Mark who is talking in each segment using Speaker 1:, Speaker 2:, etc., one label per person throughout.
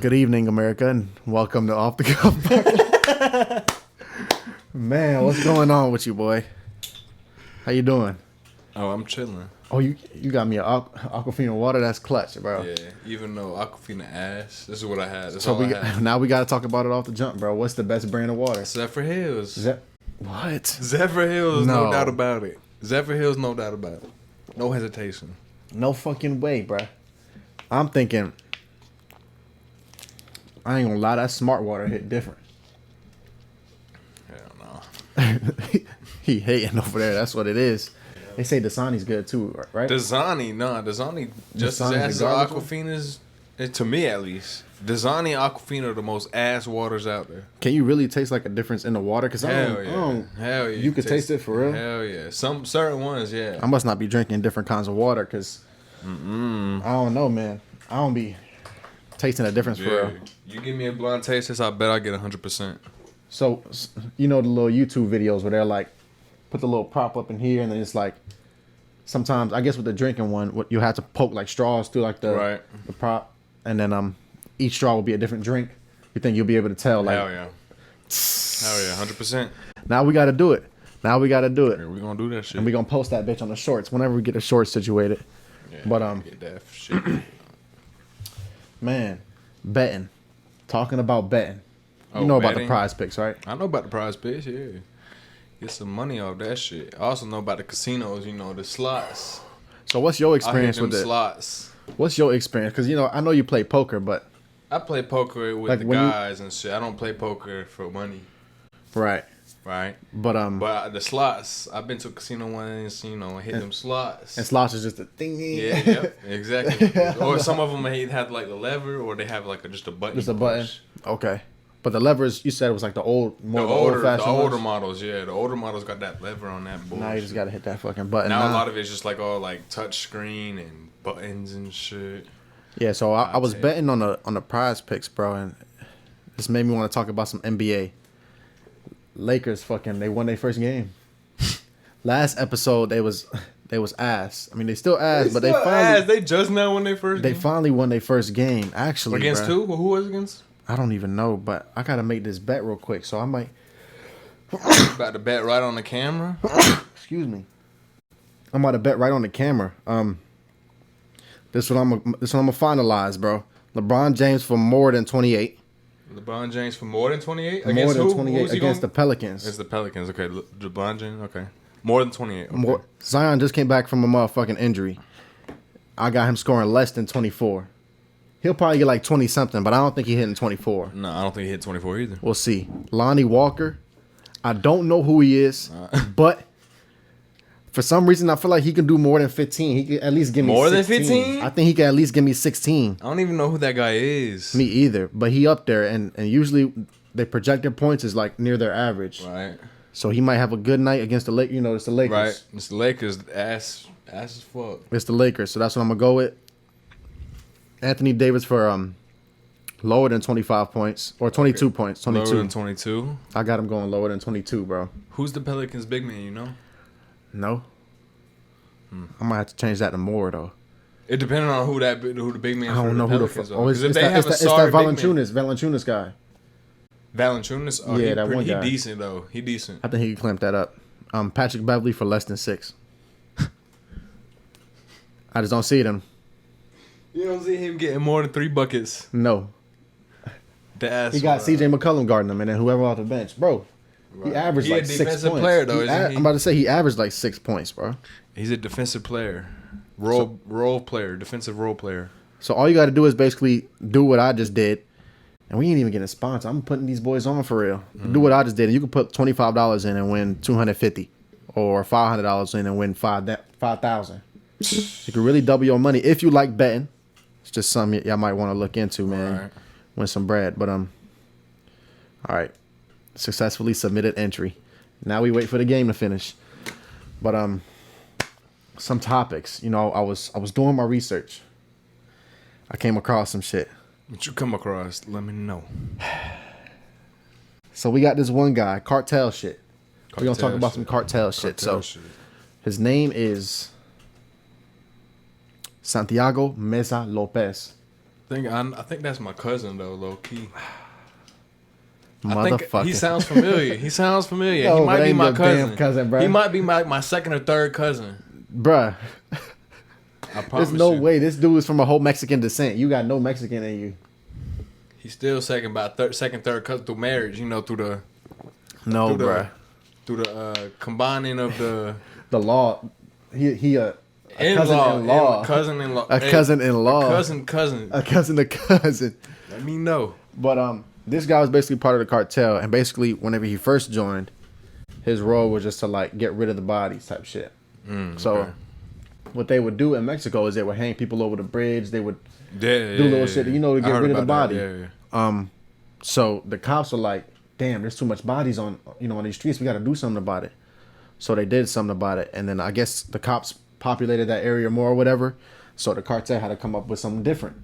Speaker 1: Good evening, America, and welcome to Off the Cuff. Man, what's going on with you, boy? How you doing?
Speaker 2: Oh, I'm chilling.
Speaker 1: Oh, you got me a Aquafina water. That's clutch, bro.
Speaker 2: Yeah, even though Aquafina ass, this is what I had. That's
Speaker 1: So
Speaker 2: all I had.
Speaker 1: now we got to talk about it off the jump, bro. What's the best brand of water?
Speaker 2: Zephyr Hills.
Speaker 1: What?
Speaker 2: Zephyr Hills,
Speaker 1: No.
Speaker 2: no doubt about it. Zephyr Hills, no doubt about it. No hesitation.
Speaker 1: No fucking way, bro. I'm thinking. I ain't gonna lie, that smart water hit different.
Speaker 2: Hell no.
Speaker 1: He hating over there. That's what it is. They say Dasani's good too, right?
Speaker 2: Dasani just as
Speaker 1: Dasani's
Speaker 2: ass as
Speaker 1: the garbage one?
Speaker 2: Aquafina's, to me at least. Dasani and Aquafina are the most ass waters out there.
Speaker 1: Can you really taste like a difference in the water? Because
Speaker 2: Hell yeah. Hell yeah.
Speaker 1: You could taste it for real?
Speaker 2: Hell yeah. Some certain ones, yeah.
Speaker 1: I must not be drinking different kinds of water because I don't know, man. I don't be tasting a difference for real.
Speaker 2: You give me a blind taste test, I bet I get 100%.
Speaker 1: So, you know the little YouTube videos where they're like, put the little prop up in here and then it's like, sometimes, I guess with the drinking one, you have to poke like straws through like the prop and then each straw will be a different drink. You think you'll be able to tell? Like,
Speaker 2: Hell yeah. Hell yeah, 100%.
Speaker 1: Now we got to do it.
Speaker 2: Yeah, we're going to do that shit.
Speaker 1: And we're going to post that bitch on the shorts whenever we get the shorts situated.
Speaker 2: Yeah,
Speaker 1: but,
Speaker 2: get that shit.
Speaker 1: Man, betting. Talking about betting. You
Speaker 2: Oh,
Speaker 1: know about
Speaker 2: betting?
Speaker 1: the prize picks, right?
Speaker 2: I know about the prize picks, yeah. Get some money off that shit. I also know about the casinos, the slots.
Speaker 1: So what's your experience
Speaker 2: I hit
Speaker 1: with
Speaker 2: them
Speaker 1: it?
Speaker 2: slots.
Speaker 1: What's your experience? Because, I know you play poker, but...
Speaker 2: I play poker with
Speaker 1: Like
Speaker 2: the
Speaker 1: when
Speaker 2: guys and shit. I don't play poker for money.
Speaker 1: Right.
Speaker 2: Right?
Speaker 1: But
Speaker 2: the slots, I've been to casino ones, hit them slots.
Speaker 1: And slots is just a thingy.
Speaker 2: Yeah, yep, exactly. Or some of them have like the lever, or they have like just a button.
Speaker 1: Just a button. Okay. But the levers, you said it was like the older
Speaker 2: older models, yeah. The older models got that lever on that board.
Speaker 1: Now you just got to hit that fucking button.
Speaker 2: Now a lot of it's just like all like touch screen and buttons and shit.
Speaker 1: Yeah, so I was betting on the prize picks, bro, and this made me want to talk about some NBA. Lakers they won their first game. Last episode they was ass. I mean they still ass, but they finally
Speaker 2: they just now won their first game.
Speaker 1: They finally won their first game, actually.
Speaker 2: Against who? Who was it against?
Speaker 1: I don't even know, but I gotta make this bet real quick, so I might
Speaker 2: about to bet right on the camera.
Speaker 1: Excuse me. I'm about to bet right on the camera. This one I'm gonna finalize, bro. LeBron James for more than 28.
Speaker 2: LeBron James for more than 28?
Speaker 1: More
Speaker 2: Against
Speaker 1: than
Speaker 2: who?
Speaker 1: 28 against the Pelicans.
Speaker 2: It's the Pelicans. Okay, LeBron James. Okay, more than 28. Okay.
Speaker 1: Zion just came back from a motherfucking injury. I got him scoring less than 24. He'll probably get like 20 something, but I don't think he's hitting 24.
Speaker 2: No, I don't think he hit 24 either.
Speaker 1: We'll see. Lonnie Walker. I don't know who he is, but for some reason I feel like he can do more than 15. He could at least give me
Speaker 2: more
Speaker 1: 16.
Speaker 2: than 15.
Speaker 1: I think he can at least give me 16.
Speaker 2: I don't even know who that guy is.
Speaker 1: Me either, but he up there, and usually they projected points is like near their average.
Speaker 2: Right.
Speaker 1: So he might have a good night against the Lakers. It's the Lakers.
Speaker 2: Right. It's the Lakers. Ass as fuck.
Speaker 1: It's the Lakers, so that's what I'm gonna go with. Anthony Davis for lower than 25 points or 22 points. 22.
Speaker 2: Lower than 22.
Speaker 1: I got him going lower than 22, bro.
Speaker 2: Who's the Pelicans big man? You know.
Speaker 1: No. I might have to change that to more though.
Speaker 2: It depends on who the big man.
Speaker 1: I don't know who the
Speaker 2: fuck.
Speaker 1: fuck. It's that Valanciunas guy.
Speaker 2: Valanciunas. Oh,
Speaker 1: yeah, that one guy.
Speaker 2: He decent though. He decent.
Speaker 1: I think he can clamp that up. Patrick Beverly for less than 6. I just don't see them.
Speaker 2: You don't see him getting more than 3 buckets.
Speaker 1: No.
Speaker 2: That's
Speaker 1: he got CJ McCollum guarding him, and then whoever off the bench, bro. Right. He averaged like 6 points.
Speaker 2: Player, though, isn't he?
Speaker 1: I'm about to say he averaged like 6 points, bro.
Speaker 2: He's a defensive player, role player, defensive role player.
Speaker 1: So all you got to do is basically do what I just did, and we ain't even getting a sponsor. I'm putting these boys on for real. Do what I just did, and you can put $25 in and win $250, or $500 in and win $5,000. You can really double your money if you like betting. It's just something y'all might want to look into, man.
Speaker 2: Right.
Speaker 1: Win some bread, but all right. Successfully submitted entry. Now we wait for the game to finish. But some topics. I was doing my research. I came across some shit.
Speaker 2: What you come across? Let me know.
Speaker 1: So we got this one guy, Cartel shit. We're gonna talk about some Cartel shit. His name is Santiago Meza Lopez.
Speaker 2: I think that's my cousin though, low key.
Speaker 1: Motherfucker.
Speaker 2: He sounds familiar.
Speaker 1: No,
Speaker 2: he might
Speaker 1: but
Speaker 2: be
Speaker 1: ain't
Speaker 2: my
Speaker 1: your damn
Speaker 2: cousin.
Speaker 1: cousin, bro.
Speaker 2: He might be my second or third cousin.
Speaker 1: Bruh.
Speaker 2: I promise
Speaker 1: There's no
Speaker 2: you.
Speaker 1: way. This dude is from a whole Mexican descent. You got no Mexican in you.
Speaker 2: He's still second, third cousin through marriage. You know, through the combining of the
Speaker 1: law. He a
Speaker 2: in-law,
Speaker 1: cousin-in-law.
Speaker 2: A cousin-in-law.
Speaker 1: A cousin to cousin.
Speaker 2: Let me know.
Speaker 1: But this guy was basically part of the cartel, and basically whenever he first joined, his role was just to like get rid of the bodies type shit. So what they would do in Mexico is they would hang people over the bridge. They would do little shit, to get rid of the body.
Speaker 2: Yeah.
Speaker 1: So the cops were like, damn, there's too much bodies on these streets. We got to do something about it. So they did something about it. And then I guess the cops populated that area more or whatever. So the cartel had to come up with something different.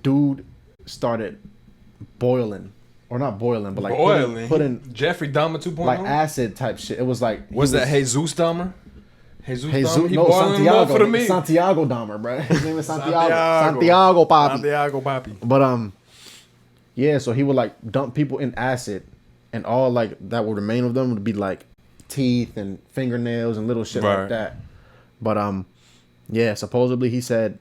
Speaker 1: Dude started boiling. Or not boiling, but like putting
Speaker 2: Jeffrey Dahmer 2.0?
Speaker 1: like acid type shit. It was like...
Speaker 2: Was that Jesus Dahmer? Jesus
Speaker 1: Dahmer?
Speaker 2: He
Speaker 1: No,
Speaker 2: Santiago. For the meat.
Speaker 1: Santiago Dahmer, bro. His name is Santiago. Santiago Papi. But yeah, so he would like dump people in acid, and all like that would remain of them would be like teeth and fingernails and little shit like that. But yeah, supposedly he said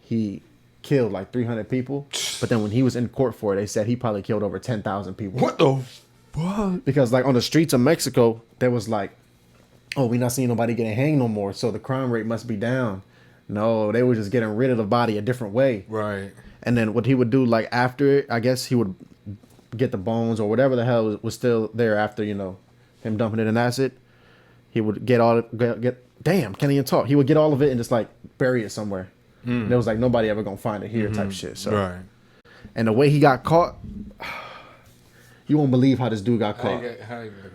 Speaker 1: he killed like 300 people, but then when he was in court for it, they said he probably killed over 10,000 people.
Speaker 2: What the fuck?
Speaker 1: Because like on the streets of Mexico, there was like, oh, we not seeing nobody getting hanged no more, so the crime rate must be down. No, they were just getting rid of the body a different way.
Speaker 2: Right.
Speaker 1: And then what he would do, like after it, I guess he would get the bones or whatever the hell was still there after, him dumping it in acid. He would get damn, can't even talk. He would get all of it and just like bury it somewhere. And there was like nobody ever gonna find it here type shit. So, and the way he got caught, you won't believe how this dude got caught.
Speaker 2: How you got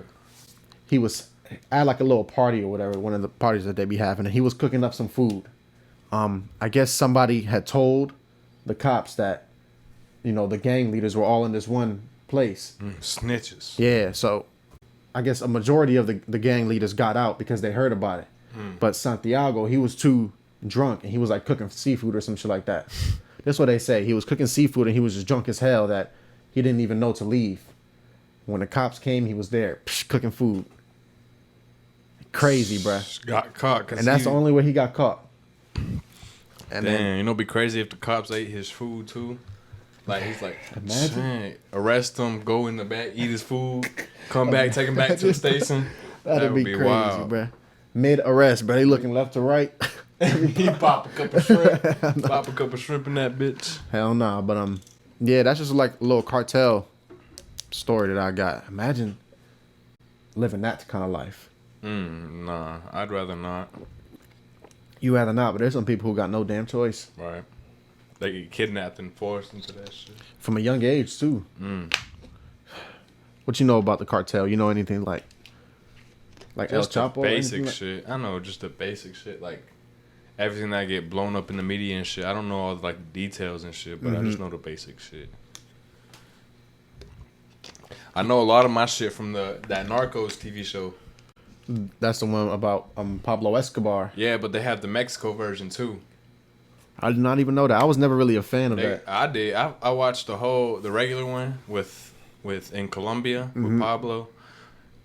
Speaker 1: He was at like a little party or whatever, one of the parties that they be having, and he was cooking up some food. I guess somebody had told the cops that, the gang leaders were all in this one place.
Speaker 2: Snitches.
Speaker 1: Yeah, so I guess a majority of the gang leaders got out because they heard about it. But Santiago, he was too drunk, and he was like cooking seafood or some shit like that. That's what they say. He was cooking seafood, and he was just drunk as hell that he didn't even know to leave. When the cops came, he was there cooking food. Crazy, bruh.
Speaker 2: Got caught.
Speaker 1: And that's the only way he got caught.
Speaker 2: And then, it'd be crazy if the cops ate his food too. Like, he's like, imagine. Arrest him, go in the back, eat his food, come back, take him back to the station.
Speaker 1: That'd be crazy, wild. Bruh. Mid-arrest, bro. He looking left to right.
Speaker 2: He pop a couple shrimp. Pop a couple shrimp in that bitch.
Speaker 1: Hell nah. But, yeah, that's just like a little cartel story that I got. Imagine living that kind of life.
Speaker 2: Nah, I'd rather not.
Speaker 1: You rather not, but there's some people who got no damn choice.
Speaker 2: Right. They get kidnapped and forced into that shit.
Speaker 1: From a young age, too. What you know about the cartel? You know anything like
Speaker 2: just
Speaker 1: El Chapo?
Speaker 2: The basic shit. I know just the basic shit. Like, everything that get blown up in the media and shit. I don't know all like the details and shit, but I just know the basic shit. I know a lot of my shit from that Narcos TV show.
Speaker 1: That's the one about Pablo Escobar.
Speaker 2: Yeah, but they have the Mexico version too.
Speaker 1: I did not even know that. I was never really a fan of that.
Speaker 2: I did. I watched the regular one with in Colombia with Pablo.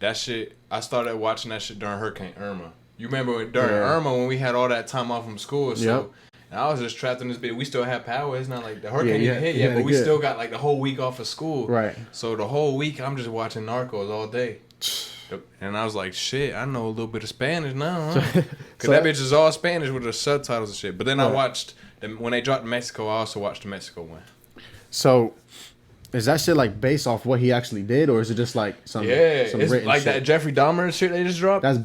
Speaker 2: That shit. I started watching that shit during Hurricane Irma. You remember during Irma when we had all that time off from school? So and I was just trapped in this bit. We still have power. It's not like the hurricane even hit yet, but we still got like the whole week off of school.
Speaker 1: Right.
Speaker 2: So the whole week I'm just watching Narcos all day. And I was like, shit, I know a little bit of Spanish now, huh? Because that bitch is all Spanish with the subtitles and shit. But then I watched, when they dropped Mexico, I also watched the Mexico one.
Speaker 1: So, is that shit like based off what he actually did, or is it just like some
Speaker 2: it's
Speaker 1: written
Speaker 2: like
Speaker 1: shit?
Speaker 2: That Jeffrey Dahmer shit they just dropped?
Speaker 1: It's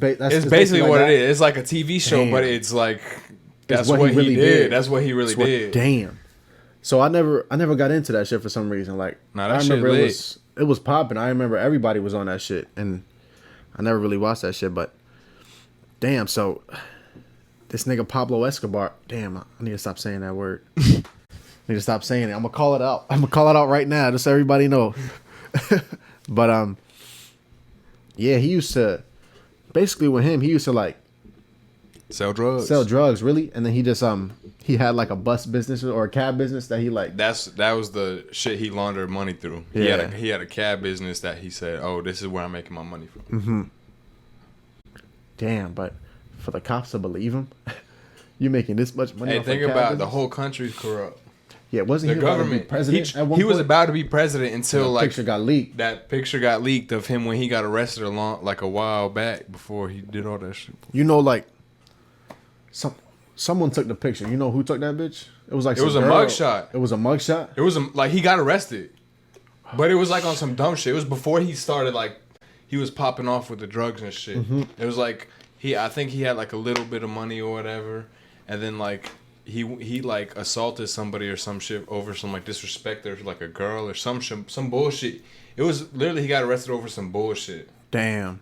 Speaker 2: basically
Speaker 1: like
Speaker 2: what
Speaker 1: that?
Speaker 2: it is. It's like a TV show, but it's like, that's what he really did. That's what he really did.
Speaker 1: Damn. So I never got into that shit for some reason. Like,
Speaker 2: nah, that
Speaker 1: I remember
Speaker 2: shit
Speaker 1: it was popping. I remember everybody was on that shit, and I never really watched that shit, but damn, so this nigga Pablo Escobar, damn, I need to stop saying that word. I need to stop saying it. I'm gonna call it out. I'm gonna call it out right now, just so everybody know. But yeah, he used to basically with him, he used to like
Speaker 2: Sell drugs.
Speaker 1: Sell drugs, really? And then he just he had like a bus business or a cab business that he like.
Speaker 2: That was the shit he laundered money through.
Speaker 1: Yeah.
Speaker 2: He had a cab business that he said, "Oh, this is where I'm making my money from."
Speaker 1: Mm-hmm. Damn, but for the cops to believe him, you making this much money?
Speaker 2: Hey,
Speaker 1: off
Speaker 2: think
Speaker 1: a cab
Speaker 2: about it,
Speaker 1: business?
Speaker 2: the whole country's corrupt.
Speaker 1: Yeah, wasn't
Speaker 2: The
Speaker 1: he
Speaker 2: government,
Speaker 1: about to be president at one
Speaker 2: he was
Speaker 1: point?
Speaker 2: about to be president until like
Speaker 1: picture got leaked.
Speaker 2: That picture got leaked of him when he got arrested a while back before he did all that shit.
Speaker 1: You know, like someone took the picture. You know who took that bitch? It was like
Speaker 2: It was a mugshot.
Speaker 1: It was a mugshot.
Speaker 2: It was like he got arrested, but it was like on some dumb shit. It was before he started like he was popping off with the drugs and shit.
Speaker 1: Mm-hmm.
Speaker 2: It was like I think he had like a little bit of money or whatever, and then like he like assaulted somebody or some shit over some like disrespect or like a girl or some bullshit. It was literally he got arrested over some bullshit.
Speaker 1: Damn,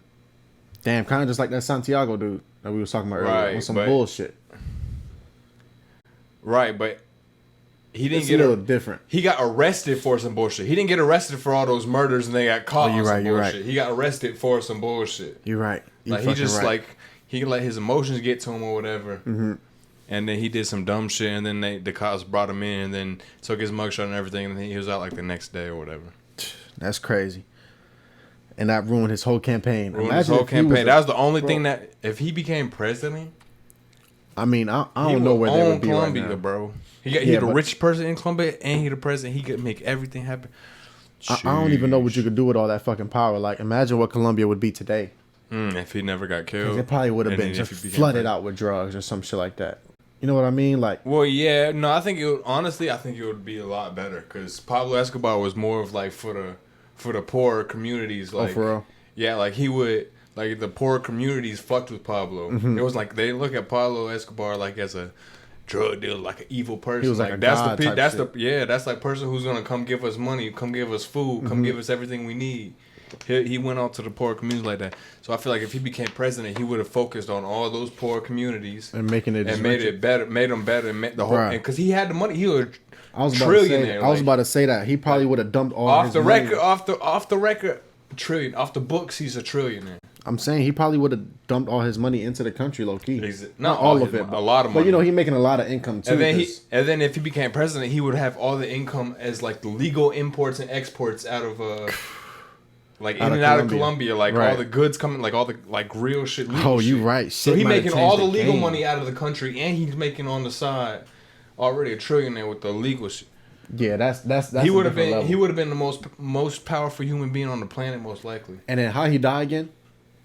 Speaker 1: kind of just like that Santiago dude that we was talking about earlier. On some bullshit.
Speaker 2: Right, but he didn't
Speaker 1: It's
Speaker 2: get
Speaker 1: a little different.
Speaker 2: He got arrested for some bullshit. He didn't get arrested for all those murders and they got caught on some bullshit.
Speaker 1: Right.
Speaker 2: He got arrested for some bullshit.
Speaker 1: You're right.
Speaker 2: Like he just like he let his emotions get to him or whatever.
Speaker 1: Mm-hmm.
Speaker 2: And then he did some dumb shit, and then the cops brought him in, and then took his mugshot and everything, and then he was out like the next day or whatever.
Speaker 1: That's crazy. And that ruined his whole campaign.
Speaker 2: Ruined his whole campaign. That was the only thing that if he became president.
Speaker 1: I mean, I don't know where they would be
Speaker 2: Colombia,
Speaker 1: right now,
Speaker 2: bro. He the richest person in Colombia, and he the president. He could make everything happen.
Speaker 1: I don't even know what you could do with all that fucking power. Like, imagine what Colombia would be today.
Speaker 2: If he never got killed.
Speaker 1: It probably would have been just flooded out with drugs or some shit like that. You know what I mean? Like,
Speaker 2: well, yeah, no, I think it would be a lot better because Pablo Escobar was more of like for the poorer communities. Like,
Speaker 1: for real?
Speaker 2: Yeah, like he would like the poor communities fucked with Pablo.
Speaker 1: Mm-hmm.
Speaker 2: It was like they look at Pablo Escobar like as a drug dealer, like an evil person.
Speaker 1: He was like a
Speaker 2: that's
Speaker 1: god type shit.
Speaker 2: That's like person who's gonna come give us money, come give us food, come give us everything we need. He went out to the poor communities like that. So I feel like if he became president, he would have focused on all those poor communities
Speaker 1: and making it
Speaker 2: and made them better, and made the whole because he had the money. He was
Speaker 1: trillionaire. I was about to say that he probably would have dumped all
Speaker 2: off
Speaker 1: his
Speaker 2: the
Speaker 1: money.
Speaker 2: record, off the record, trillion off the books. He's a trillionaire.
Speaker 1: I'm saying he probably would have dumped all his money into the country, low key.
Speaker 2: Not all of it, but a lot of money.
Speaker 1: But you know, he making a lot of income too.
Speaker 2: And then if he became president, he would have all the income as like the legal imports and exports out of like in and out of Colombia, like all the goods coming, like all the like real shit.
Speaker 1: Oh, you right.
Speaker 2: So he's making all the legal money out of the country, and he's making on the side already a trillionaire with the legal shit.
Speaker 1: Yeah, that's
Speaker 2: he would have been level. He would have been the most powerful human being on the planet, most likely.
Speaker 1: And then how he died again?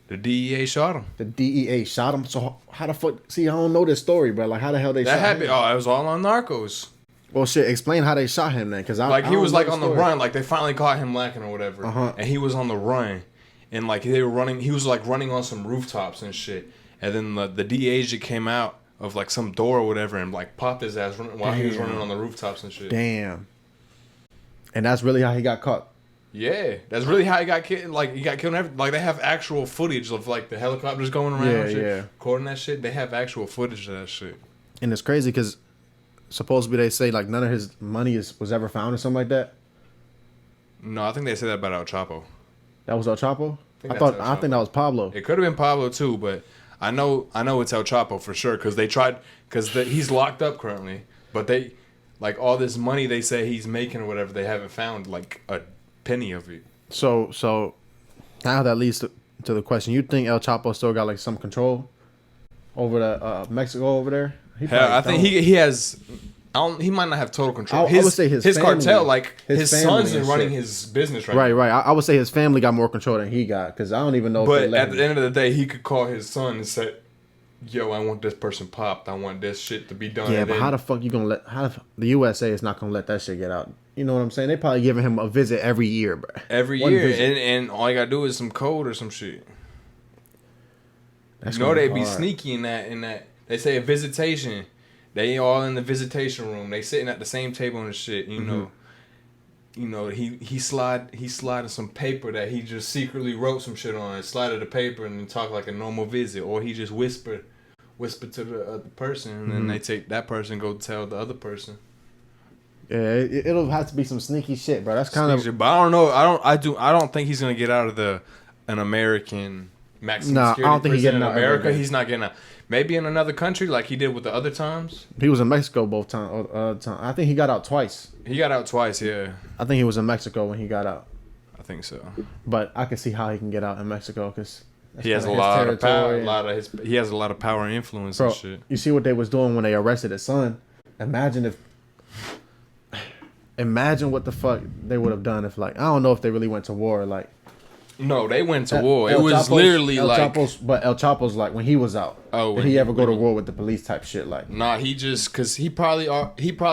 Speaker 2: The DEA shot him.
Speaker 1: The DEA shot him. So how the fuck? See, I don't know this story, bro. Like how the hell they shot him?
Speaker 2: Oh, it was all on Narcos.
Speaker 1: Well, shit. Explain how they shot him then, because
Speaker 2: he was like on the run, like they finally caught him lacking or whatever, and he was on the run, and like they were running. He was like running on some rooftops and shit, and then the DEA agent came out of like some door or whatever and like popped his ass while he was running on the rooftops and shit.
Speaker 1: Damn. And that's really how he got caught.
Speaker 2: Yeah, that's really how he got killed. Like he got killed. Like they have actual footage of like the helicopters going around. and shit, recording that shit. They have actual footage of that shit.
Speaker 1: And it's crazy because supposedly they say like none of his money was ever found or something like that.
Speaker 2: No, I think they said that about El Chapo.
Speaker 1: That was El Chapo? I think that was Pablo.
Speaker 2: It could have been Pablo too, but I know it's El Chapo for sure because he's locked up currently, but they like all this money they say he's making or whatever, they haven't found like a penny of it.
Speaker 1: So now that leads to the question: you think El Chapo still got like some control over the Mexico over there?
Speaker 2: I think he has. He might not have total control.
Speaker 1: I would say his family,
Speaker 2: cartel, like his son's is running
Speaker 1: shit.
Speaker 2: his business right now.
Speaker 1: Right. I would say his family got more control than he got because I don't even know.
Speaker 2: But at the end of the day, he could call his son and say, "Yo, I want this person popped. I want this shit to be done."
Speaker 1: Yeah, but how the fuck you gonna let? The USA is not gonna let that shit get out? You know what I'm saying? They probably giving him a visit every year, bro.
Speaker 2: Every year, and all you gotta do is some code or some shit. You know they be sneaky in that. They say a visitation. They all in the visitation room. They sitting at the same table and shit. You know, he slided some paper that he just secretly wrote some shit on. Slided the paper and then talk like a normal visit, or he just whisper to the other person, and then they take that person go tell the other person.
Speaker 1: Yeah, it'll have to be some sneaky shit, bro. That's kind of.
Speaker 2: But I don't know. I don't think he's gonna get out of an American maximum
Speaker 1: Nah, I
Speaker 2: security
Speaker 1: don't think he's
Speaker 2: prison
Speaker 1: getting
Speaker 2: in
Speaker 1: out ever
Speaker 2: America.
Speaker 1: again.
Speaker 2: He's not getting out. Maybe in another country like he did with the other times.
Speaker 1: He was in Mexico both times. I think he got out twice.
Speaker 2: He got out twice, yeah.
Speaker 1: I think he was in Mexico when he got out.
Speaker 2: I think so.
Speaker 1: But I can see how he can get out in Mexico because
Speaker 2: He has a lot of power. He has a lot of power and influence
Speaker 1: bro,
Speaker 2: and shit.
Speaker 1: you see what they was doing when they arrested his son? Imagine what the fuck they would have done if, like, I don't know if they really went to war. Like,
Speaker 2: No, they went to war. It was literally
Speaker 1: but El Chapo's like when he was out.
Speaker 2: Oh,
Speaker 1: did he ever go to war with the police type shit? Like,
Speaker 2: nah, because he probably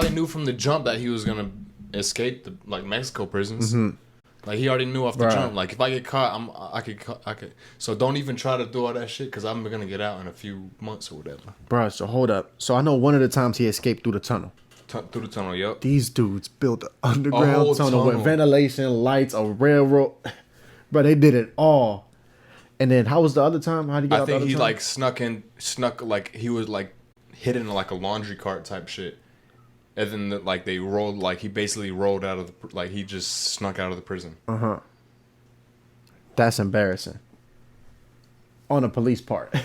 Speaker 2: knew from the jump that he was gonna escape the Mexico prisons.
Speaker 1: Mm-hmm.
Speaker 2: Like he already knew off the jump. Like if I get caught, I could. So don't even try to do all that shit because I'm gonna get out in a few months or whatever.
Speaker 1: bro, so hold up. So I know one of the times he escaped through the tunnel.
Speaker 2: Through the tunnel, yep.
Speaker 1: These dudes built an underground
Speaker 2: whole
Speaker 1: tunnel with
Speaker 2: tunnel.
Speaker 1: ventilation, lights, a railroad. Bro, they did it all. And then how was the other time? How did he get out the other
Speaker 2: He
Speaker 1: time?
Speaker 2: like snuck like he was like hidden in like a laundry cart type shit. And then they rolled he basically rolled out of the he just snuck out of the prison.
Speaker 1: Uh-huh. That's embarrassing. On the police part.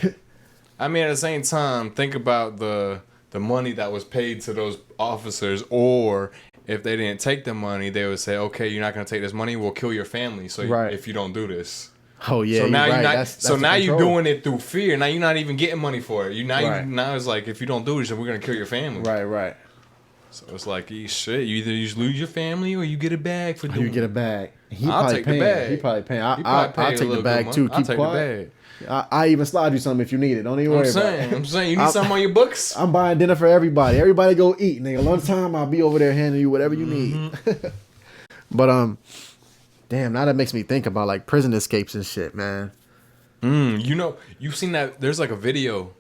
Speaker 2: I mean, at the same time, think about the money that was paid to those officers, or if they didn't take the money, they would say, "Okay, you're not going to take this money. We'll kill your family. So if you don't do this."
Speaker 1: Oh yeah.
Speaker 2: So now
Speaker 1: you're
Speaker 2: you're
Speaker 1: right.
Speaker 2: not.
Speaker 1: That's the
Speaker 2: you're
Speaker 1: control.
Speaker 2: doing it through fear. Now you're not even getting money for it. Now it's like if you don't do this, then we're going to kill your family.
Speaker 1: Right.
Speaker 2: So it's like, shit. You either just lose your family or you get a bag for doing.
Speaker 1: You get a bag.
Speaker 2: I'll take the bag.
Speaker 1: He probably paying.
Speaker 2: I'll
Speaker 1: take the bag too.
Speaker 2: I'll
Speaker 1: Keep
Speaker 2: take
Speaker 1: quiet.
Speaker 2: the bag.
Speaker 1: I even slide you something if you need it. Don't even worry about it.
Speaker 2: I'm saying, you need something on your books?
Speaker 1: I'm buying dinner for everybody. Everybody go eat, nigga. Lunchtime, I'll be over there handing you whatever you need. But damn, now that makes me think about like prison escapes and shit, man.
Speaker 2: You've seen that? There's like a video,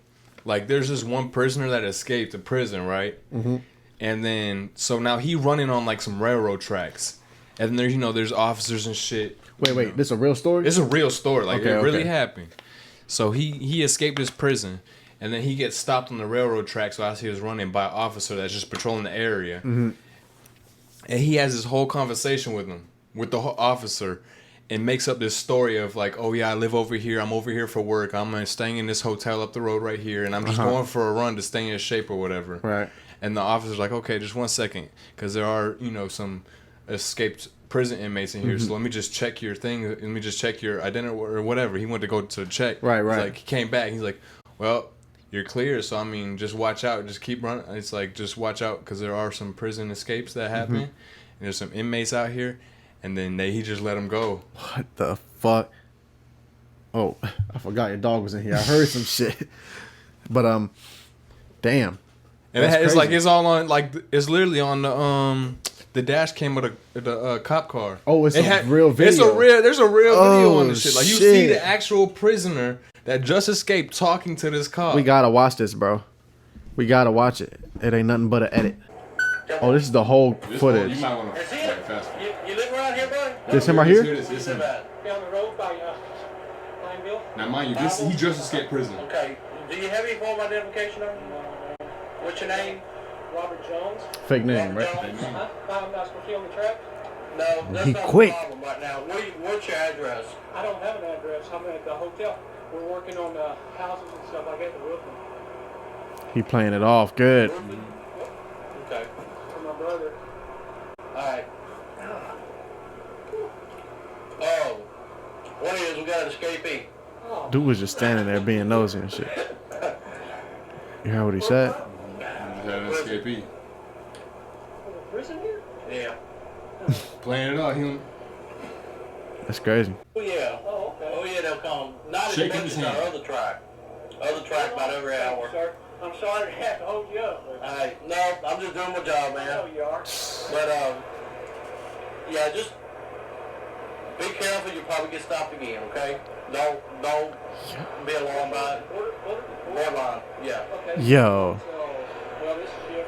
Speaker 2: like there's this one prisoner that escaped the prison, right? Mm-hmm. And then so now he running on like some railroad tracks, and then there's officers and shit.
Speaker 1: Wait, this a real story?
Speaker 2: It's a real story. Like
Speaker 1: Okay,
Speaker 2: it really happened. So he escaped his prison, and then he gets stopped on the railroad track. So as he was running by an officer that's just patrolling the area, and he has this whole conversation with the officer, and makes up this story of like, oh yeah, I live over here. I'm over here for work. I'm staying in this hotel up the road right here, and I'm just going for a run to stay in shape or whatever.
Speaker 1: Right.
Speaker 2: And the officer's like, okay, just 1 second, because there are some escaped prison inmates in here, so let me just check your thing. Let me just check your identity or whatever. He went to go to check.
Speaker 1: Right.
Speaker 2: He's like, he came back. He's like, well, you're clear. So I mean, just watch out. Just keep running. It's like, just watch out because there are some prison escapes that happen, and there's some inmates out here. And then he just let him go.
Speaker 1: What the fuck? Oh, I forgot your dog was in here. I heard some shit. But damn.
Speaker 2: And it's like it's all on it's literally on the dash cam of the cop car.
Speaker 1: Oh, it's a real video.
Speaker 2: There's a real video on this shit. Like you see
Speaker 1: shit.
Speaker 2: the actual prisoner that just escaped talking to this cop.
Speaker 1: We gotta watch this, bro. We gotta watch it. It ain't nothing but an edit. Oh, this is the whole footage.
Speaker 2: You might want to fast.
Speaker 3: You live around here, bud?
Speaker 1: This him right here?
Speaker 2: This him.
Speaker 3: Down the road by Pineville?
Speaker 2: Now, mind you, he just escaped prison.
Speaker 3: Okay. Do you have any form of identification on you? What's your name? Robert Jones.
Speaker 1: Fake name, right?
Speaker 3: Jones. I'm not supposed to be on the track? No, that's
Speaker 1: He
Speaker 3: not
Speaker 1: quick.
Speaker 3: the problem right now. What's your address? I don't have an address. I'm at the hotel. We're working on the houses and stuff like that, the roofing.
Speaker 1: He playing it off good.
Speaker 3: Okay. For my brother. Alright. Oh. What is, we got an escapee.
Speaker 1: Dude was just standing there being nosy and shit. You heard what he said?
Speaker 2: Had an escapee.
Speaker 3: Prison here? Yeah.
Speaker 2: Playing it out, him.
Speaker 1: That's crazy.
Speaker 3: Oh yeah. Oh, okay. Oh yeah, they'll come. Not
Speaker 2: Shaking
Speaker 3: as
Speaker 2: his
Speaker 3: much as
Speaker 2: hand.
Speaker 3: our other track. Other track about every hour.
Speaker 4: Sir, I'm sorry to have to hold you up.
Speaker 3: Alright, no, I'm just doing my job,
Speaker 4: I know
Speaker 3: man.
Speaker 4: you are.
Speaker 3: But yeah, just be careful. You'll probably get stopped again. Okay? Don't be alarmed by it. Borderline. Yeah.
Speaker 4: Okay.
Speaker 1: Yo.
Speaker 4: So, well, this is your...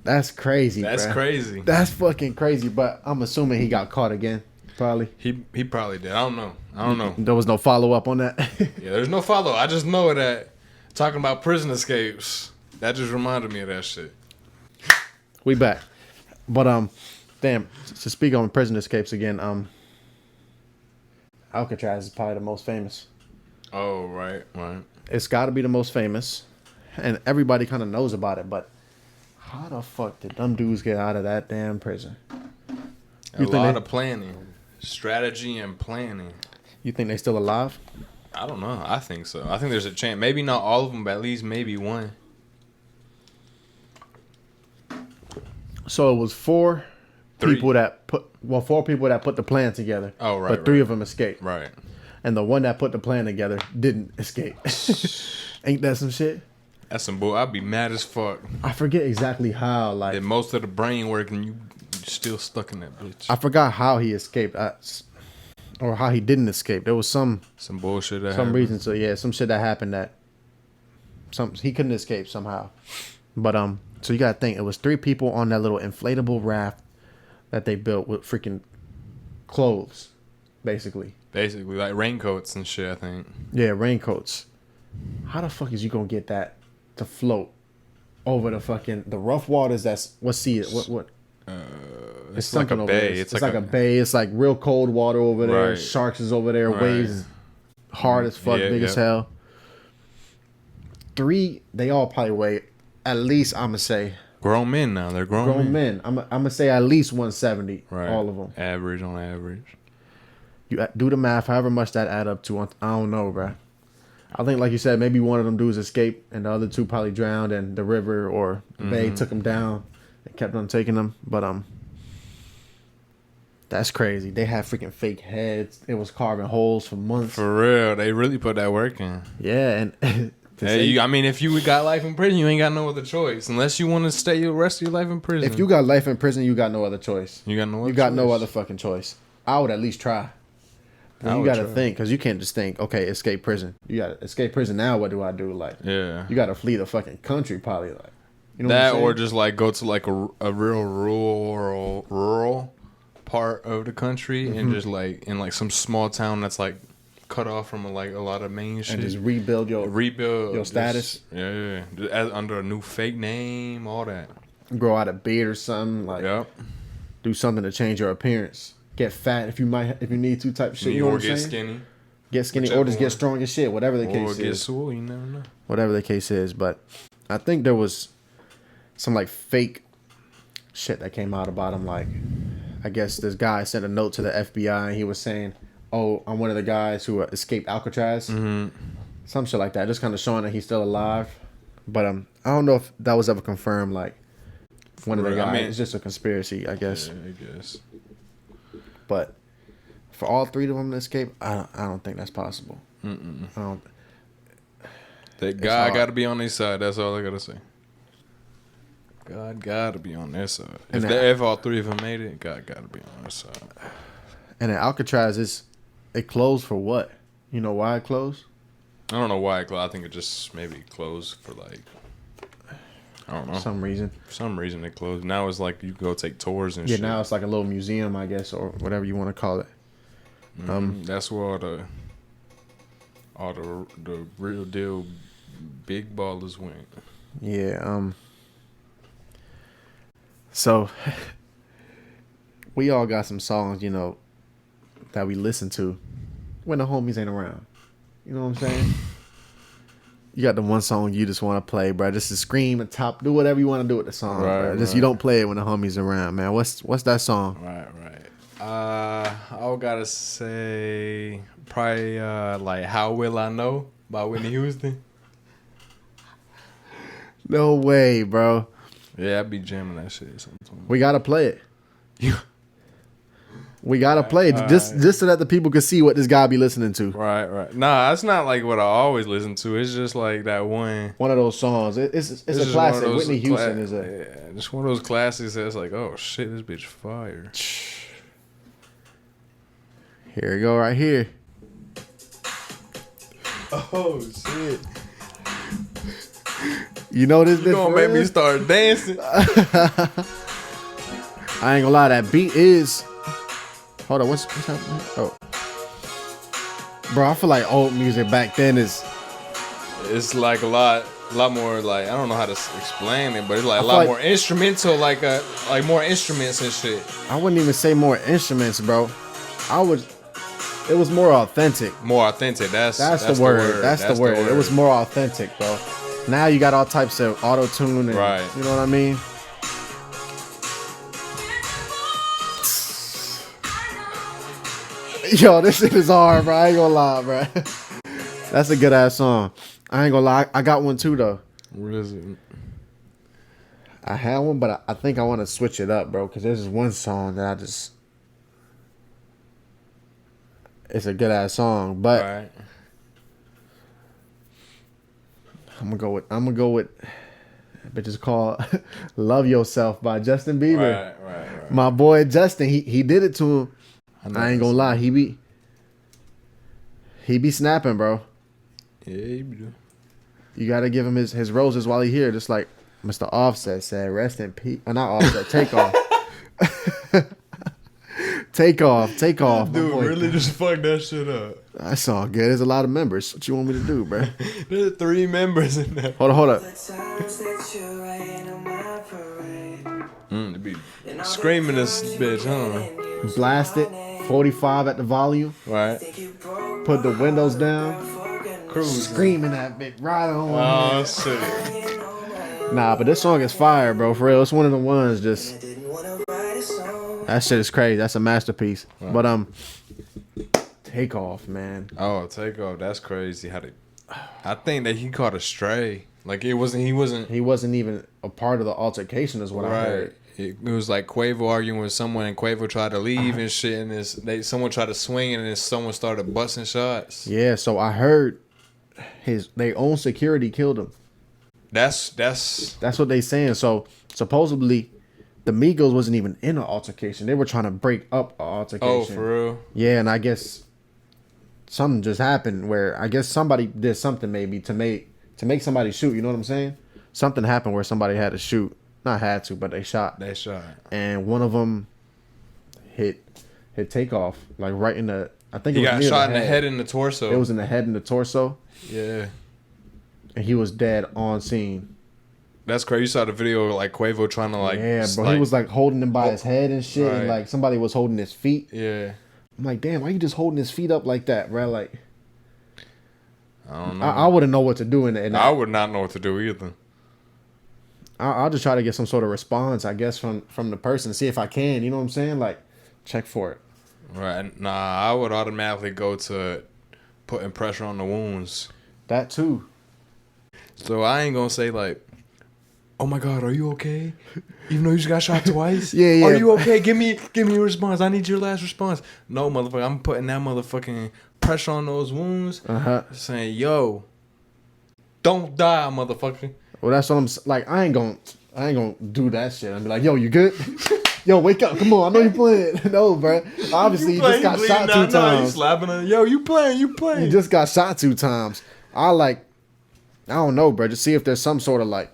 Speaker 1: That's crazy,
Speaker 2: That's
Speaker 1: bruh.
Speaker 2: crazy.
Speaker 1: That's fucking crazy, but I'm assuming he got caught again. Probably.
Speaker 2: He probably did. I don't know.
Speaker 1: There was no follow up on that.
Speaker 2: Yeah, there's no follow. I just know that talking about prison escapes, that just reminded me of that shit.
Speaker 1: We back. But damn, to speak on prison escapes again, Alcatraz is probably the most famous.
Speaker 2: Oh, right.
Speaker 1: It's got to be the most famous, and everybody kind of knows about it. But how the fuck did them dudes get out of that damn prison?
Speaker 2: A lot of planning, strategy, and planning.
Speaker 1: You think they still alive?
Speaker 2: I don't know. I think so. I think there's a chance. Maybe not all of them, but at least maybe one.
Speaker 1: So it was four
Speaker 2: Three.
Speaker 1: people that put the plan together.
Speaker 2: Oh, right.
Speaker 1: But three of them escaped.
Speaker 2: Right.
Speaker 1: And the one that put the plan together didn't escape. Ain't that some shit?
Speaker 2: That's some bull. I'd be mad as fuck.
Speaker 1: I forget exactly how. Like,
Speaker 2: Did most of the brain work and you still stuck in that bitch.
Speaker 1: I forgot how he escaped, or how he didn't escape. There was some
Speaker 2: bullshit that
Speaker 1: some
Speaker 2: happened.
Speaker 1: reason. So yeah, some shit that happened that he couldn't escape somehow. But so you gotta think it was three people on that little inflatable raft that they built with freaking clothes, basically.
Speaker 2: Basically, like raincoats and shit, I think.
Speaker 1: Yeah, raincoats. How the fuck is you gonna get that to float over the rough waters? What sea? What?
Speaker 2: It's like a
Speaker 1: over
Speaker 2: bay.
Speaker 1: there. It's like a bay. It's like real cold water over there.
Speaker 2: Right.
Speaker 1: Sharks is over there.
Speaker 2: Right.
Speaker 1: Waves is hard as fuck,
Speaker 2: Yeah,
Speaker 1: big as hell. Three, they all probably weigh at least, I'm gonna say,
Speaker 2: grown men now. They're grown
Speaker 1: men. I'm gonna say at least 170.
Speaker 2: Right.
Speaker 1: All of them.
Speaker 2: Average on average.
Speaker 1: You do the math, however much that add up to. I don't know, bro. I think, like you said, maybe one of them dudes escaped, and the other two probably drowned, and the river or the bay took them down and kept on taking them. But that's crazy. They had freaking fake heads. It was carving holes for months.
Speaker 2: For real, they really put that work in.
Speaker 1: Yeah, and
Speaker 2: Hey, I mean, if you got life in prison, you ain't got no other choice unless you want to stay the rest of your life in prison.
Speaker 1: if you got life in prison, you got no other choice.
Speaker 2: you got no,
Speaker 1: You got no other fucking choice. I would at least try.
Speaker 2: I
Speaker 1: You
Speaker 2: would
Speaker 1: got to
Speaker 2: try.
Speaker 1: think, because you can't just think, okay, escape prison. You got to escape prison now. What do I do? Like,
Speaker 2: Yeah,
Speaker 1: you got to flee the fucking country, probably. Like, you know
Speaker 2: that
Speaker 1: what I'm
Speaker 2: or
Speaker 1: saying?
Speaker 2: just like go to like a real rural part of the country
Speaker 1: Mm-hmm.
Speaker 2: and just like in like some small town that's like cut off from like a lot of main shit.
Speaker 1: And just rebuild your
Speaker 2: rebuild
Speaker 1: your
Speaker 2: just-
Speaker 1: status.
Speaker 2: Yeah. Just under a new fake name, all that.
Speaker 1: grow out a beard or something. Like,
Speaker 2: Yep.
Speaker 1: do something to change your appearance. Get fat if you need to, type of shit. You know
Speaker 2: Or
Speaker 1: what I'm
Speaker 2: get
Speaker 1: saying?
Speaker 2: skinny.
Speaker 1: Get skinny,
Speaker 2: Whichever
Speaker 1: or just
Speaker 2: one.
Speaker 1: get strong as shit. Whatever the
Speaker 2: Or
Speaker 1: case
Speaker 2: get
Speaker 1: is.
Speaker 2: swole, you never know.
Speaker 1: Whatever the case is, but I think there was some like fake shit that came out about him. Like, I guess this guy sent a note to the FBI and he was saying, "Oh, I'm one of the guys who escaped Alcatraz." Some shit like that, just kind of showing that he's still alive. But I don't know if that was ever confirmed. Like, one of the
Speaker 2: real,
Speaker 1: guys,
Speaker 2: I mean-
Speaker 1: it's just a conspiracy, I guess.
Speaker 2: Yeah, I guess.
Speaker 1: But for all three of them to escape, I don't think that's possible. I don't.
Speaker 2: That God
Speaker 1: hard.
Speaker 2: got to be on their side. That's all I got to say. God got to be on their side.
Speaker 1: And
Speaker 2: If all three of them made it, God got to be on their side.
Speaker 1: And then Alcatraz it closed for what? You know why it closed?
Speaker 2: I don't know why it closed. I think it just maybe closed for like, I don't know.
Speaker 1: Some reason.
Speaker 2: For some reason it closed. Now it's like you can go take tours and
Speaker 1: Yeah,
Speaker 2: shit.
Speaker 1: now it's like a little museum, I guess, or whatever you want to call it.
Speaker 2: That's where all the real deal big ballers went.
Speaker 1: Yeah. So we all got some songs, you know, that we listen to when the homies ain't around. You know what I'm saying? You got the one song you just want to play, bro. Just to scream and top, do whatever you want to do with the song,
Speaker 2: Right,
Speaker 1: bro. Just
Speaker 2: right.
Speaker 1: you don't play it when the homies around, man. What's that song?
Speaker 2: Right. I gotta say probably like "How Will I Know" by Whitney Houston.
Speaker 1: No way, bro.
Speaker 2: Yeah, I be jamming that shit sometimes.
Speaker 1: We gotta play it. We gotta play it just so that the people can see what this guy be listening to.
Speaker 2: Right. Nah, that's not like what I always listen to. It's just like that one.
Speaker 1: One of those songs. It's a
Speaker 2: just
Speaker 1: classic.
Speaker 2: one of those
Speaker 1: Whitney Houston
Speaker 2: cla-
Speaker 1: is a.
Speaker 2: Yeah, just one of those classics that's like, oh shit, this bitch fire.
Speaker 1: Here we go, right here.
Speaker 2: Oh shit.
Speaker 1: You know this
Speaker 2: You
Speaker 1: bitch
Speaker 2: gonna
Speaker 1: for
Speaker 2: make me
Speaker 1: real?
Speaker 2: start dancing.
Speaker 1: I ain't gonna lie, that beat is. Hold on, what's happening? Oh, bro, I feel like old music back then is.
Speaker 2: It's like a lot more like, I don't know how to explain it, but it's like a
Speaker 1: feel
Speaker 2: lot
Speaker 1: like-
Speaker 2: more instrumental, like more instruments and shit.
Speaker 1: I wouldn't even say more instruments, bro. I would It was more authentic.
Speaker 2: More authentic. That's
Speaker 1: the word. That's the word. It was more authentic, bro. Now you got all types of auto tune and
Speaker 2: Right.
Speaker 1: you know what I mean. Yo, this shit is hard, bro. I ain't gonna lie, bro. That's a good ass song. I ain't gonna lie. I got one too though.
Speaker 2: What is it?
Speaker 1: I had one, but I think I want to switch it up, bro. Because there's this one song that I just. It's a good ass song, but
Speaker 2: Right.
Speaker 1: I'm gonna go with. Bitch is called "Love Yourself" by Justin Bieber.
Speaker 2: Right.
Speaker 1: My boy Justin, he did it to him. I ain't gonna lie, he be snapping, bro.
Speaker 2: Yeah, you do.
Speaker 1: You gotta give him his roses while he here, just like Mr. Offset said. Rest in peace. Not Offset. Take off. Take off.
Speaker 2: Dude, really just fuck that shit up.
Speaker 1: That's all good. There's a lot of members. What you want me to do, bro?
Speaker 2: There's 3 members in there.
Speaker 1: Hold up.
Speaker 2: They be screaming this bitch, huh?
Speaker 1: Blast it. 45 at the volume.
Speaker 2: Right.
Speaker 1: Put the windows down.
Speaker 2: Cruise.
Speaker 1: Screaming that bitch right on.
Speaker 2: Oh, shit.
Speaker 1: Nah, but this song is fire, bro. For real, it's one of the ones. Just that shit is crazy. That's a masterpiece.
Speaker 2: Right.
Speaker 1: But Take Off, man.
Speaker 2: Oh, Take Off. That's crazy. I think that he caught a stray. Like he wasn't
Speaker 1: even a part of the altercation, is what I heard.
Speaker 2: It was like Quavo arguing with someone, and Quavo tried to leave and shit, and someone tried to swing, and then someone started busting shots.
Speaker 1: Yeah, so I heard they own security killed him.
Speaker 2: That's
Speaker 1: what they saying. So supposedly, the Migos wasn't even in an altercation. They were trying to break up an altercation.
Speaker 2: Oh, for real?
Speaker 1: Yeah, and I guess something just happened where I guess somebody did something maybe to make somebody shoot. You know what I'm saying? Something happened where somebody had to shoot. Not had to, but they shot. And one of them hit Take Off, like right in the. I think
Speaker 2: he
Speaker 1: it was
Speaker 2: got
Speaker 1: near
Speaker 2: shot
Speaker 1: the
Speaker 2: in the head and the torso.
Speaker 1: It was in the head and the torso.
Speaker 2: Yeah.
Speaker 1: And he was dead on scene.
Speaker 2: That's crazy. You saw the video, like Quavo trying to
Speaker 1: bro. He was like holding him by his head and shit, and like somebody was holding his feet. Yeah. I'm like, damn, why you just holding his feet up like that, bro? Like,
Speaker 2: I don't know.
Speaker 1: I wouldn't know what to do in that.
Speaker 2: I would not know what to do either.
Speaker 1: I'll just try to get some sort of response, I guess, from the person, see if I can. You know what I'm saying? Like, check for it.
Speaker 2: Right. Nah, I would automatically go to putting pressure on the wounds.
Speaker 1: That too.
Speaker 2: So I ain't gonna say like, oh my God, are you okay? Even though you just got shot twice?
Speaker 1: Yeah.
Speaker 2: Are you okay? Give me a response. I need your last response. No, motherfucker. I'm putting that motherfucking pressure on those wounds. Saying, yo, don't die, motherfucker.
Speaker 1: Well, that's what I'm like. I ain't gonna do that shit. I'm be like, yo, you good? Yo, wake up! Come on, I know you playing. No, bro. Obviously, you just got shot 2 times.
Speaker 2: You slapping her. Yo, you playing?
Speaker 1: You just got shot 2 times. I don't know, bro. Just see if there's some sort of like,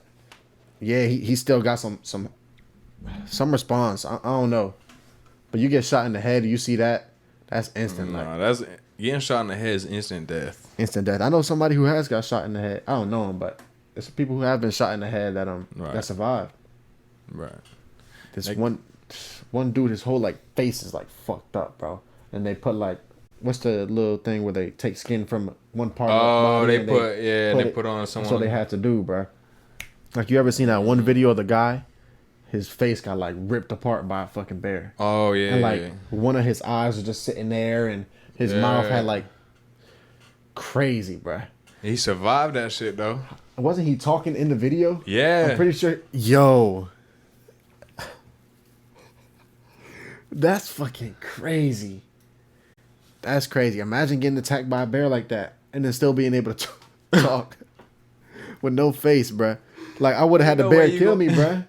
Speaker 1: yeah, he still got some response. I don't know, but you get shot in the head, you see that, that's instant.
Speaker 2: That's getting shot in the head is instant death.
Speaker 1: Instant death. I know somebody who has got shot in the head. I don't know him, but there's people who have been shot in the head that survived.
Speaker 2: Right.
Speaker 1: This one dude, his whole like face is like fucked up, bro. And they put like, what's the little thing where they take skin from one part of the body?
Speaker 2: They put on someone.
Speaker 1: That's what they had to do, bro. Like, you ever seen that one video of the guy? His face got like ripped apart by a fucking bear.
Speaker 2: Oh yeah.
Speaker 1: And like one of his eyes was just sitting there, and his mouth had like crazy, bro.
Speaker 2: He survived that shit though.
Speaker 1: Wasn't he talking in the video?
Speaker 2: Yeah.
Speaker 1: I'm pretty sure. Yo. That's fucking crazy. That's crazy. Imagine getting attacked by a bear like that and then still being able to talk with no face, bruh. Like, I would have had the bear kill me, bruh.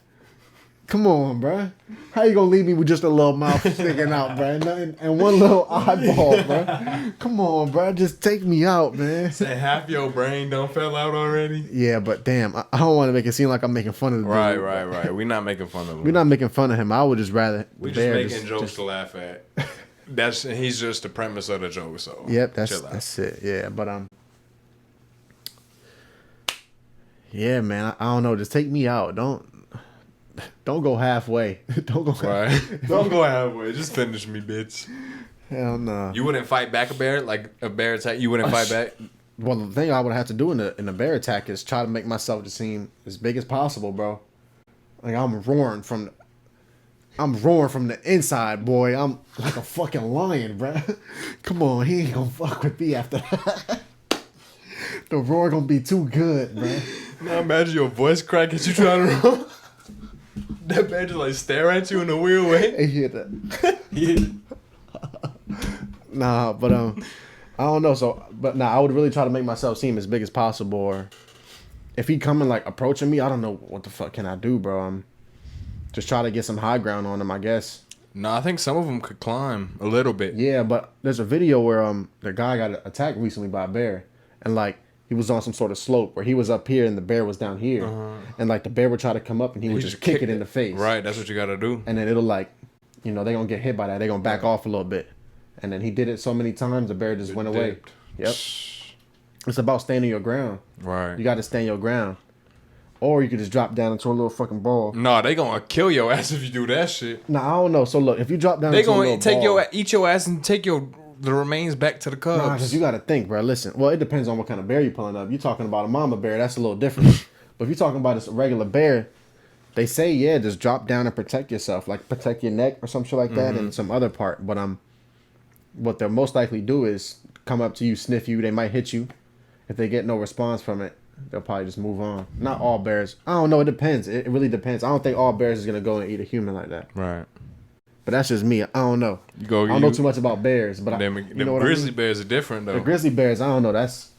Speaker 1: Come on, bruh. How you gonna leave me with just a little mouth sticking out, bruh? And one little eyeball, bruh? Come on, bruh. Just take me out, man.
Speaker 2: Say half your brain don't fell out already.
Speaker 1: Yeah, but damn, I don't want to make it seem like I'm making fun of the dude.
Speaker 2: Right. We're not making fun of him.
Speaker 1: We're not making fun of him. I would just rather.
Speaker 2: We're just making jokes to laugh at. He's just the premise of the joke. So
Speaker 1: yep, that's it. Yeah, but yeah, man. I don't know. Just take me out. Don't go halfway. Don't go
Speaker 2: halfway. Just finish me, bitch.
Speaker 1: Hell no.
Speaker 2: You wouldn't fight back a bear, like a bear attack. You wouldn't fight back.
Speaker 1: Well, the thing I would have to do in a bear attack is try to make myself to seem as big as possible, bro. Like I'm roaring from the inside, boy. I'm like a fucking lion, bro. Come on, he ain't gonna fuck with me after that. The roar gonna be too good, bro.
Speaker 2: Now imagine your voice crack as you trying to roll. That bear just like stare at you in a weird way.
Speaker 1: Hey, hear that?
Speaker 2: Yeah.
Speaker 1: Nah, but I don't know. So, but I would really try to make myself seem as big as possible. Or if he coming like approaching me, I don't know what the fuck can I do, bro. Just try to get some high ground on him, I guess.
Speaker 2: No, I think some of them could climb a little bit.
Speaker 1: Yeah, but there's a video where the guy got attacked recently by a bear, and like he was on some sort of slope where he was up here and the bear was down here, and like the bear would try to come up and he would just kick it in the face.
Speaker 2: Right, that's what you gotta do.
Speaker 1: And then it'll like, they're gonna get hit by that. They're gonna back off a little bit, and then he did it so many times the bear just went away. Yep. It's about standing your ground.
Speaker 2: Right.
Speaker 1: You got to stand your ground, or you could just drop down into a little fucking ball.
Speaker 2: No, they gonna kill your ass if you do that shit.
Speaker 1: Nah, I don't know. So look, if you drop down,
Speaker 2: They
Speaker 1: into a
Speaker 2: gonna
Speaker 1: little
Speaker 2: take
Speaker 1: ball,
Speaker 2: eat your ass and take the remains back to the cubs.
Speaker 1: Nah, because you got to think, bro. Listen, well, it depends on what kind of bear you're pulling up. You're talking about a mama bear, that's a little different. But if you're talking about just a regular bear, they say, yeah, just drop down and protect yourself, like protect your neck or some shit like that, and some other part. But what they'll most likely do is come up to you, sniff you. They might hit you. If they get no response from it, they'll probably just move on. Not all bears. I don't know. It depends. It really depends. I don't think all bears is gonna go and eat a human like that.
Speaker 2: Right.
Speaker 1: But that's just me. I don't know. I don't know too much about bears, but
Speaker 2: them grizzly bears are different though.
Speaker 1: The grizzly bears, I don't know. That's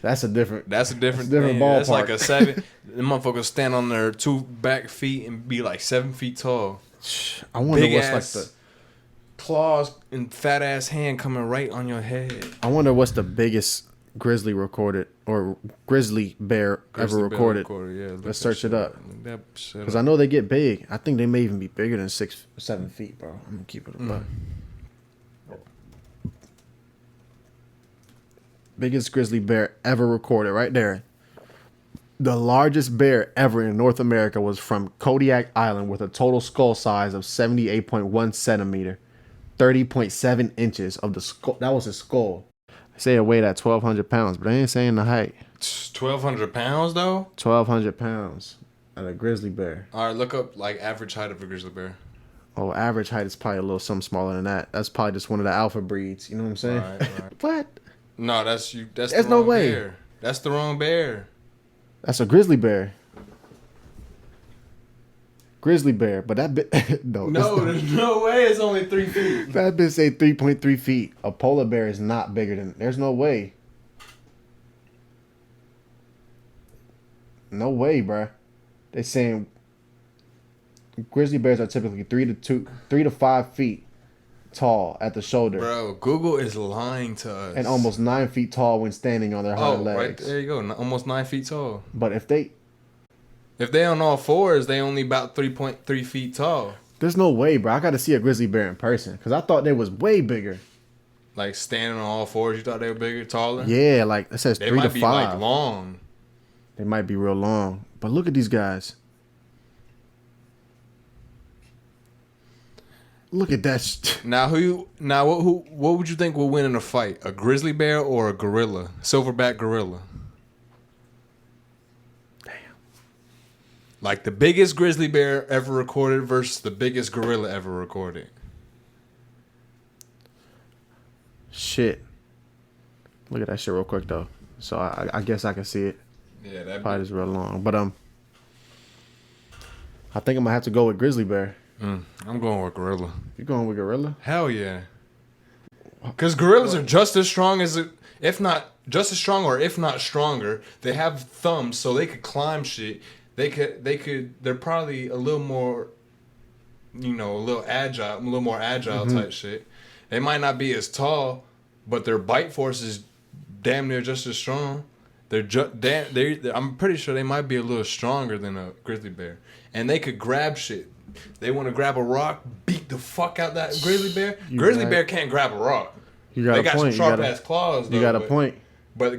Speaker 1: a different.
Speaker 2: That's a different
Speaker 1: thing.
Speaker 2: ballpark. That's like a 7. The motherfuckers stand on their 2 back feet and be like 7 feet tall.
Speaker 1: I wonder
Speaker 2: Big
Speaker 1: what's
Speaker 2: ass
Speaker 1: like the
Speaker 2: claws and fat ass hand coming right on your head.
Speaker 1: I wonder what's the biggest grizzly recorded or grizzly bear ever recorded.
Speaker 2: Yeah,
Speaker 1: let's search it up.
Speaker 2: Because
Speaker 1: I know they get big. I think they may even be bigger than 6 or 7 feet, bro. I'm gonna keep it a buck. Biggest grizzly bear ever recorded, right there. The largest bear ever in North America was from Kodiak Island with a total skull size of 78.1 centimeter, 30.7 inches of the skull. That was his skull. They say it weighed at 1,200 pounds, but they ain't saying the height.
Speaker 2: 1,200 pounds though.
Speaker 1: 1,200 pounds at a grizzly bear.
Speaker 2: All right, look up like average height of a grizzly bear.
Speaker 1: Oh, average height is probably a little something smaller than that. That's probably just one of the alpha breeds. You know what I'm saying?
Speaker 2: Right.
Speaker 1: What?
Speaker 2: No, that's you. There's
Speaker 1: the no way.
Speaker 2: Bear. That's the wrong bear.
Speaker 1: That's a grizzly bear. Grizzly bear, but that bit
Speaker 2: no, there's no way. It's only 3 feet.
Speaker 1: That bitch say 3.3 feet. A polar bear is not bigger than. There's no way. No way, bruh. They saying grizzly bears are typically 3 to 5 feet tall at the shoulder.
Speaker 2: Bro, Google is lying to us.
Speaker 1: And almost 9 feet tall when standing on their hind legs.
Speaker 2: Right there you go. Almost 9 feet tall.
Speaker 1: But if they
Speaker 2: on all fours, they only about 3.3 feet tall.
Speaker 1: There's no way, bro. I got to see a grizzly bear in person because I thought they was way bigger.
Speaker 2: Like standing on all fours, you thought they were bigger, taller?
Speaker 1: Yeah, like it says 3 to 5.
Speaker 2: They might be like long.
Speaker 1: They might be real long. But look at these guys. Look at that.
Speaker 2: What would you think will win in a fight? A grizzly bear or a gorilla? Silverback gorilla.
Speaker 1: Damn.
Speaker 2: Like the biggest grizzly bear ever recorded versus the biggest gorilla ever recorded.
Speaker 1: Shit. Look at that shit real quick though. So I guess I can see it.
Speaker 2: Yeah, that
Speaker 1: probably is real long. But I think I'm gonna have to go with grizzly bear.
Speaker 2: I'm going with gorilla.
Speaker 1: You going with gorilla?
Speaker 2: Hell yeah. Because gorillas are just as strong if not just as strong or if not stronger. They have thumbs so they could climb shit. They're probably a little more, a little more agile type shit. They might not be as tall, but their bite force is damn near just as strong. I'm pretty sure they might be a little stronger than a grizzly bear. And they could grab shit. They want to grab a rock, beat the fuck out that grizzly bear. Bear can't grab a rock.
Speaker 1: They got
Speaker 2: some sharp ass claws.
Speaker 1: You got a point.
Speaker 2: But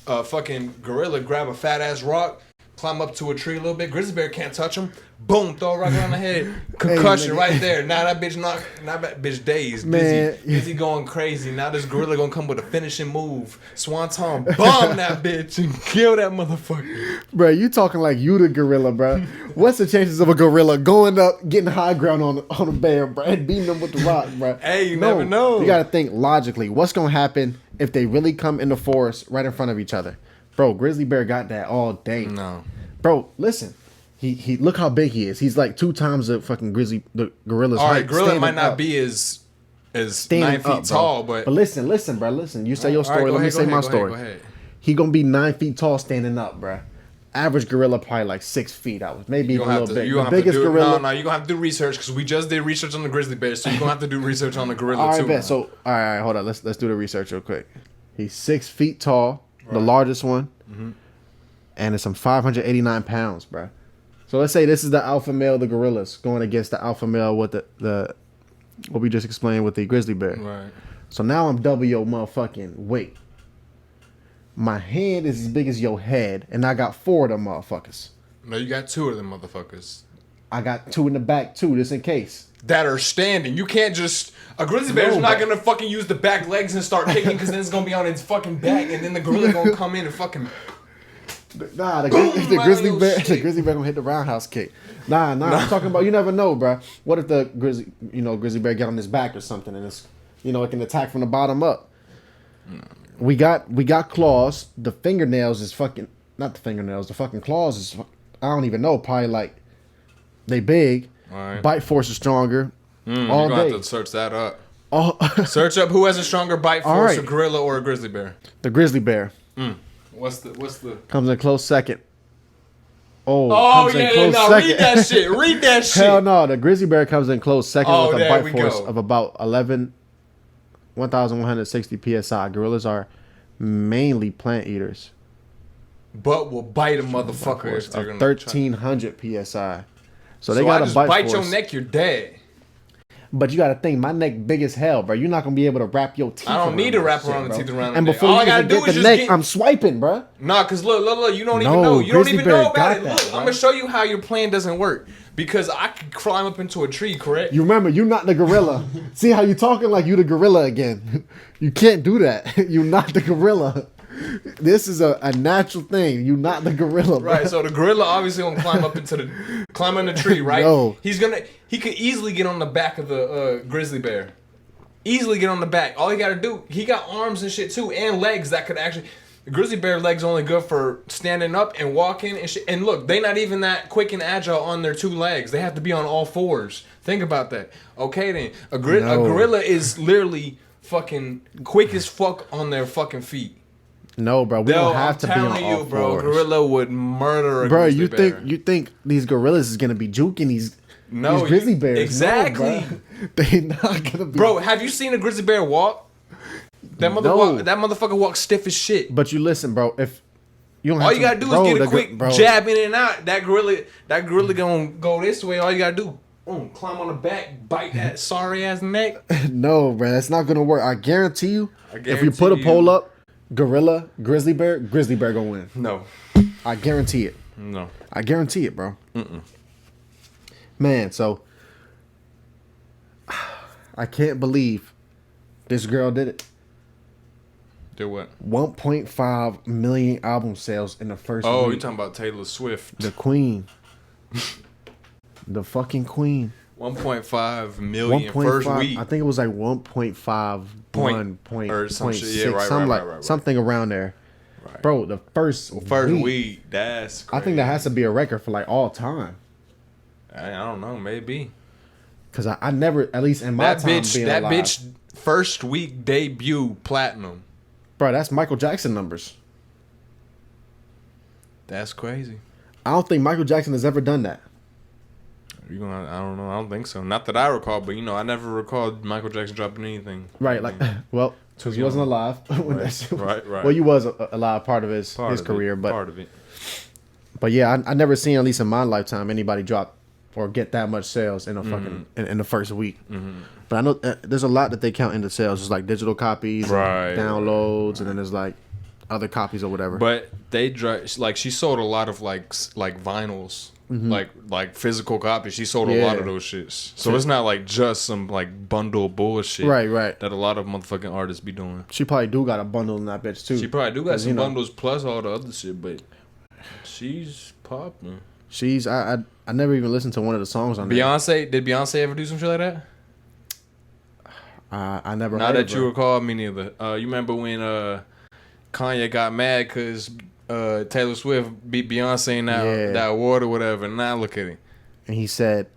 Speaker 2: fucking gorilla grab a fat ass rock, climb up to a tree a little bit. Grizzly bear can't touch him. Boom, throw a rock around the head. Concussion right there. Now that bitch dazed. Busy going crazy. Now this gorilla gonna come with a finishing move. Swanton, bomb that bitch and kill that motherfucker.
Speaker 1: Bro, you talking like you the gorilla, bro. What's the chances of a gorilla going up, getting high ground on a bear, bro, and beating them with the rock, bro?
Speaker 2: Hey, you never know.
Speaker 1: You gotta think logically. What's gonna happen if they really come in the forest right in front of each other? Bro, grizzly bear got that all day.
Speaker 2: No.
Speaker 1: Bro, listen. He look how big he is. He's like 2 times the fucking the gorilla's height.
Speaker 2: All right, gorilla might not
Speaker 1: up.
Speaker 2: be as 9 feet
Speaker 1: up,
Speaker 2: tall,
Speaker 1: bro.
Speaker 2: but
Speaker 1: listen, bro. Listen, you say your story. Let me say my story.
Speaker 2: Go ahead.
Speaker 1: He gonna be 9 feet tall standing up, bro. Average gorilla probably like 6 feet out, maybe even a little bit. The biggest gorilla.
Speaker 2: No, you gonna have to do research because we just did research on the grizzly bear, so you are gonna have to do research on the gorilla
Speaker 1: all right,
Speaker 2: too.
Speaker 1: Bet. So all right, hold on. Let's do the research real quick. He's 6 feet tall, the largest one, and it's some 589 pounds, bro. So let's say this is the alpha male of the gorillas going against the alpha male with the what we just explained with the grizzly bear.
Speaker 2: Right.
Speaker 1: So now I'm double your motherfucking weight. My hand is as big as your head, and I got 4 of them motherfuckers.
Speaker 2: No, you got 2 of them motherfuckers.
Speaker 1: I got 2 in the back too, just in case.
Speaker 2: That are standing. You can't just... A grizzly bear's not gonna fucking use the back legs and start kicking because then it's gonna be on its fucking back and then the gorilla gonna come in and fucking...
Speaker 1: Nah, the grizzly bear gonna hit the roundhouse kick. Nah. I'm talking about, you never know, bro. What if the grizzly bear get on his back or something and it's, it can attack from the bottom up. We got claws. The fingernails is fucking, not the fingernails. The fucking claws is, I don't even know. Probably like, they big.
Speaker 2: Right.
Speaker 1: Bite force is stronger.
Speaker 2: You're gonna have to search that up. Search up who has a stronger bite force, a gorilla or a grizzly bear.
Speaker 1: The grizzly bear.
Speaker 2: What's the
Speaker 1: comes in close second.
Speaker 2: Read that shit. Read that shit.
Speaker 1: Hell no, the grizzly bear comes in close second with a bite force of about 1,160 psi. Gorillas are mainly plant eaters.
Speaker 2: But will bite a motherfucker if they're gonna
Speaker 1: 1,300 psi. So they got a bite force.
Speaker 2: Your neck, you're dead.
Speaker 1: But you gotta think, my neck big as hell, bro. You're not gonna be able to wrap your teeth.
Speaker 2: I don't need to wrap around the teeth around.
Speaker 1: And before you even get the neck, I'm swiping, bro.
Speaker 2: Nah, cause look, you don't even know. You don't even know about it. Look, I'm gonna show you how your plan doesn't work. Because I could climb up into a tree, correct?
Speaker 1: You remember, you're not the gorilla. See how you talking like you the gorilla again? You can't do that. You're not the gorilla. This is a natural thing. You're not the gorilla, bro.
Speaker 2: Right, so the gorilla obviously gonna climb in the tree, right?
Speaker 1: No.
Speaker 2: He could easily get on the back of the grizzly bear. Easily get on the back. All he gotta do, he got arms and shit too, and legs that could actually... The grizzly bear legs only good for standing up and walking and shit. And look, they not even that quick and agile on their 2 legs. They have to be on all 4s. Think about that. Okay then. A gorilla is literally fucking quick as fuck on their fucking feet.
Speaker 1: No, bro, we don't have to be on all 4s.
Speaker 2: I'm telling you, bro, gorilla would murder a grizzly bear.
Speaker 1: You think these gorillas is gonna be juking these grizzly bears?
Speaker 2: Exactly.
Speaker 1: No, they're not gonna be.
Speaker 2: Bro, have you seen a grizzly bear walk? That motherfucker walks stiff as shit.
Speaker 1: But you listen, bro. If you don't,
Speaker 2: all you gotta do is get a quick jab in and out. That gorilla gonna go this way. All you gotta do, climb on the back, bite that sorry ass neck.
Speaker 1: No, bro, that's not gonna work. I guarantee you. If you put a poll up, gorilla, grizzly bear gonna win.
Speaker 2: No,
Speaker 1: I guarantee it.
Speaker 2: No,
Speaker 1: I guarantee it, bro. Man, so I can't believe this girl did it.
Speaker 2: Did what?
Speaker 1: 1.5 million album sales in the first week.
Speaker 2: Oh, you talking about Taylor Swift.
Speaker 1: The queen. The fucking queen.
Speaker 2: 1.5 million first week.
Speaker 1: I think it was like 1.5 point or some shit. Yeah, right. Something around there. Right. Bro, the first
Speaker 2: week. That's crazy.
Speaker 1: I think that has to be a record for like all time.
Speaker 2: I don't know, maybe.
Speaker 1: Cause I never, at least in my time being alive. That bitch
Speaker 2: first week debut platinum.
Speaker 1: Bro, that's Michael Jackson numbers.
Speaker 2: That's crazy.
Speaker 1: I don't think Michael Jackson has ever done that.
Speaker 2: I don't know. I don't think so. Not that I recall, but I never recalled Michael Jackson dropping anything.
Speaker 1: Right, well, because he wasn't alive.
Speaker 2: Right.
Speaker 1: Well, you was alive part of his career, but
Speaker 2: part of it.
Speaker 1: But yeah, I never seen, at least in my lifetime, anybody drop or get that much sales in a fucking in the first week. But I know there's a lot that they count into sales. There's like digital copies, and downloads, and then there's like other copies or whatever.
Speaker 2: But like she sold a lot of like vinyls, like physical copies. She sold a lot of those shits. So it's not like just some like bundle bullshit,
Speaker 1: right?
Speaker 2: That a lot of motherfucking artists be doing.
Speaker 1: She probably do got a bundle in that bitch too.
Speaker 2: She probably do got some bundles plus all the other shit, but she's popping.
Speaker 1: She's I never even listened to one of the songs on
Speaker 2: Beyonce. Did Beyonce ever do some shit like that?
Speaker 1: I never.
Speaker 2: Not that you recall, me neither. You remember when Kanye got mad because Taylor Swift beat Beyonce in that award or whatever? Now look at him.
Speaker 1: And he said,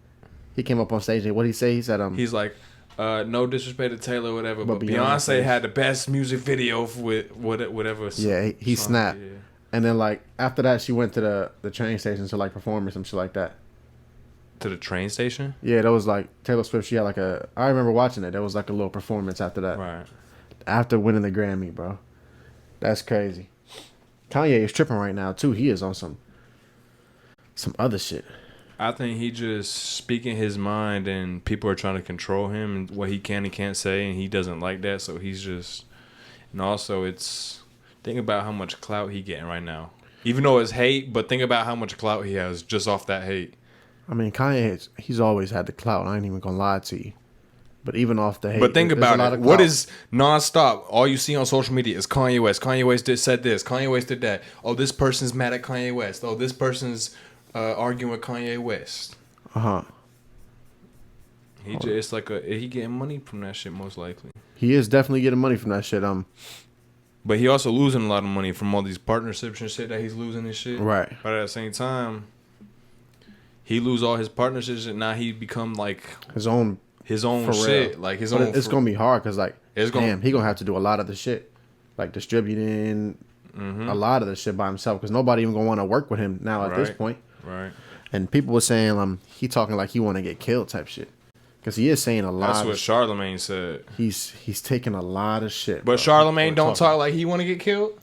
Speaker 1: he came up on stage and what did he say? He said,
Speaker 2: he's like, no disrespect to Taylor or whatever, but Beyonce had the best music video with whatever.
Speaker 1: Yeah, he snapped. Yeah. And then like after that, she went to the train station to like perform or some shit like that.
Speaker 2: To the train station?
Speaker 1: Yeah, that was like Taylor Swift. She had like I remember watching it. There was like a little performance after that.
Speaker 2: Right.
Speaker 1: After winning the Grammy, bro. That's crazy. Kanye is tripping right now too. He is on some other shit.
Speaker 2: I think he just speaking his mind and people are trying to control him and what he can and can't say, and he doesn't like that, so he's just. And also, it's think about how much clout he getting right now. Even though it's hate, but think about how much clout he has just off that hate.
Speaker 1: I mean, Kanye, he's always had the clout. I ain't even gonna lie to you. But even off the hate,
Speaker 2: but think about it. What is nonstop? All you see on social media is Kanye West. Kanye West said this. Kanye West did that. Oh, this person's mad at Kanye West. Oh, this person's arguing with Kanye West. He just he getting money from that shit most likely.
Speaker 1: He is definitely getting money from that shit.
Speaker 2: But he also losing a lot of money from all these partnerships and shit that he's losing and shit.
Speaker 1: Right.
Speaker 2: But at the same time, he lose all his partnerships and now he become like
Speaker 1: his own
Speaker 2: shit. Like his own.
Speaker 1: It's gonna be hard because like he gonna have to do a lot of the shit, like distributing a lot of the shit by himself because nobody even gonna want to work with him now at this point.
Speaker 2: Right.
Speaker 1: And people were saying he talking like he want to get killed type shit. Because he is saying a lot.
Speaker 2: That's what Charlemagne said.
Speaker 1: He's taking a lot of shit.
Speaker 2: But Charlemagne don't talk like he want to get killed.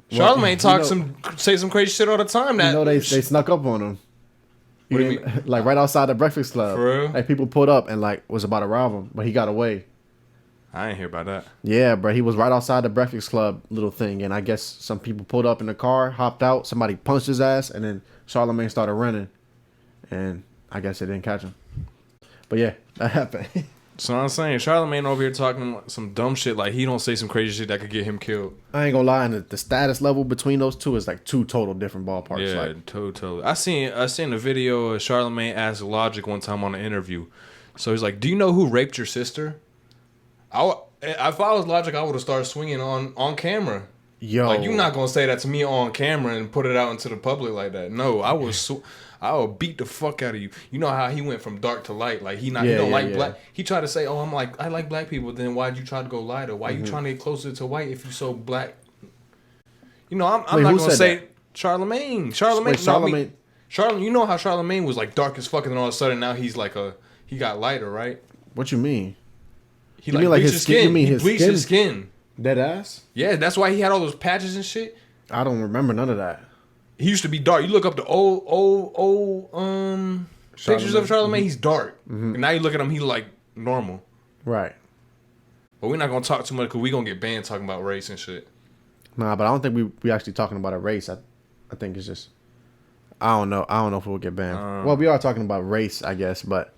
Speaker 2: Charlemagne say some crazy shit all the time. That
Speaker 1: they snuck up on him.
Speaker 2: What do you mean?
Speaker 1: Like right outside the Breakfast Club.
Speaker 2: For real?
Speaker 1: Like people pulled up and like was about to rob him, but he got away.
Speaker 2: I ain't hear about that.
Speaker 1: Yeah, bro. He was right outside the Breakfast Club little thing, and I guess some people pulled up in the car, hopped out, somebody punched his ass, and then Charlemagne started running, and I guess they didn't catch him. But yeah, that happened.
Speaker 2: So I'm saying, Charlemagne over here talking some dumb shit like he don't say some crazy shit that could get him killed.
Speaker 1: I ain't gonna lie, and the status level between those two is like two total different ballparks.
Speaker 2: Yeah,
Speaker 1: like,
Speaker 2: totally. I seen a video of Charlemagne asked Logic one time on an interview. So he's like, "Do you know who raped your sister?" If I was Logic, I would have started swinging on camera.
Speaker 1: Yo,
Speaker 2: like, you're not gonna say that to me on camera and put it out into the public like that. No, I will beat the fuck out of you. You know how he went from dark to light. Like he don't like black. He tried to say, "Oh, I like black people." Then why'd you try to go lighter? Why you trying to get closer to white if you so black? You know, I'm not gonna say that? Charlemagne. Charlemagne. You know how Charlemagne was like dark as fuck, and then all of a sudden now he's like he got lighter, right?
Speaker 1: What you mean?
Speaker 2: He like his skin. You mean he bleached his skin?
Speaker 1: Dead ass?
Speaker 2: Yeah, that's why he had all those patches and shit.
Speaker 1: I don't remember none of that.
Speaker 2: He used to be dark. You look up the old pictures of Charlemagne. He's dark. And now you look at him, he's like normal.
Speaker 1: Right.
Speaker 2: But we're not gonna talk too much because we gonna get banned talking about race and shit.
Speaker 1: Nah, but I don't think we actually talking about a race. I think it's just I don't know if we'll get banned. Well, we are talking about race, I guess, but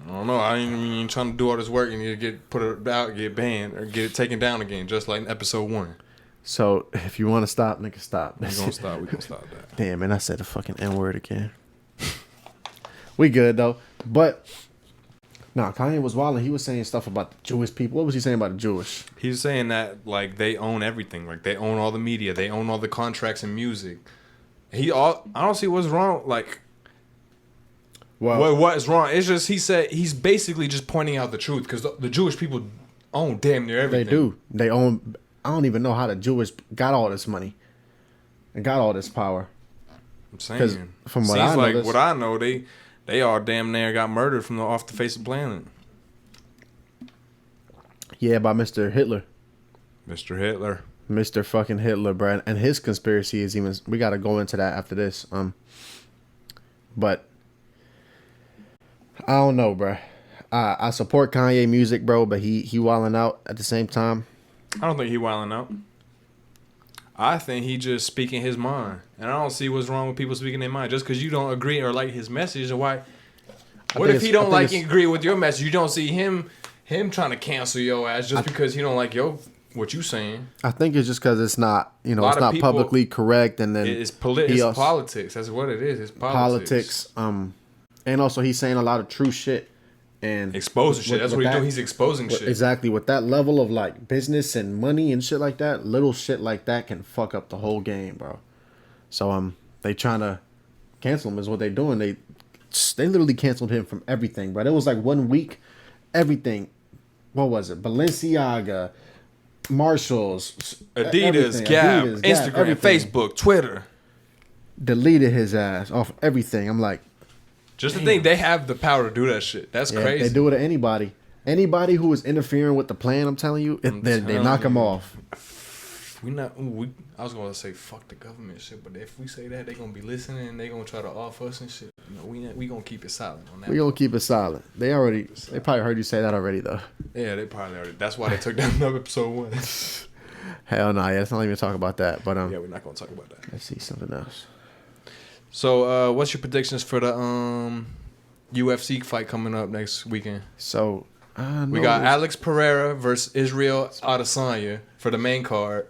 Speaker 2: I don't know. I ain't even trying to do all this work and you get put it out, get banned, or get it taken down again, just like in episode 1.
Speaker 1: So if you want to stop, nigga, stop.
Speaker 2: We gonna stop. We gonna stop that.
Speaker 1: Damn, man, I said the fucking N-word again. We good though, but Kanye was wilding. He was saying stuff about the Jewish people. What was he saying about the Jewish?
Speaker 2: He was saying that like they own everything, like they own all the media, they own all the contracts and music. I don't see what's wrong. Like, what is wrong? It's just he said he's basically just pointing out the truth because the Jewish people own damn near everything.
Speaker 1: They do. They own. I don't even know how the Jewish got all this money and got all this power.
Speaker 2: I'm saying,
Speaker 1: from what I know,
Speaker 2: what I know, they all damn near got murdered from off the face of the planet.
Speaker 1: Yeah, by Mr. Hitler.
Speaker 2: Mr.
Speaker 1: fucking Hitler, bro. And his conspiracy is even. We got to go into that after this. But I don't know, bro. I support Kanye music, bro, but he wilding out at the same time.
Speaker 2: I don't think he wilding out. I think he just speaking his mind, and I don't see what's wrong with people speaking their mind. Just because you don't agree or like his message, or why? What if he don't like and agree with your message? You don't see him trying to cancel your ass just because he don't like what you saying.
Speaker 1: I think it's just because it's not, it's not publicly correct, and then
Speaker 2: it's politics. That's what it is. It's politics.
Speaker 1: And also he's saying a lot of true shit and
Speaker 2: exposing shit. That's what he's doing. He's exposing shit.
Speaker 1: Exactly. With that level of like business and money and shit like that, little shit like that can fuck up the whole game, bro. So they trying to cancel him is what they doing. They literally canceled him from everything, bro. It was like 1 week, everything. What was it? Balenciaga, Marshalls,
Speaker 2: Adidas, Gap, Instagram, everything. Facebook, Twitter.
Speaker 1: Deleted his ass off everything. I'm like,
Speaker 2: just to think they have the power to do that shit. That's crazy.
Speaker 1: They do it to anybody. Anybody who is interfering with the plan, I'm telling you, they knock them off.
Speaker 2: I was gonna say fuck the government shit, but if we say that, they gonna be listening and they gonna try to off us and shit. We gonna keep it silent on that.
Speaker 1: We gonna keep it silent. They probably heard you say that already though.
Speaker 2: Yeah, they probably already. That's why they took down episode 1.
Speaker 1: Hell no, let's not even talk about that. But
Speaker 2: yeah, we're not gonna talk about that.
Speaker 1: Let's see something else.
Speaker 2: So, what's your predictions for the UFC fight coming up next weekend?
Speaker 1: So,
Speaker 2: we got Alex Pereira versus Israel Adesanya for the main card.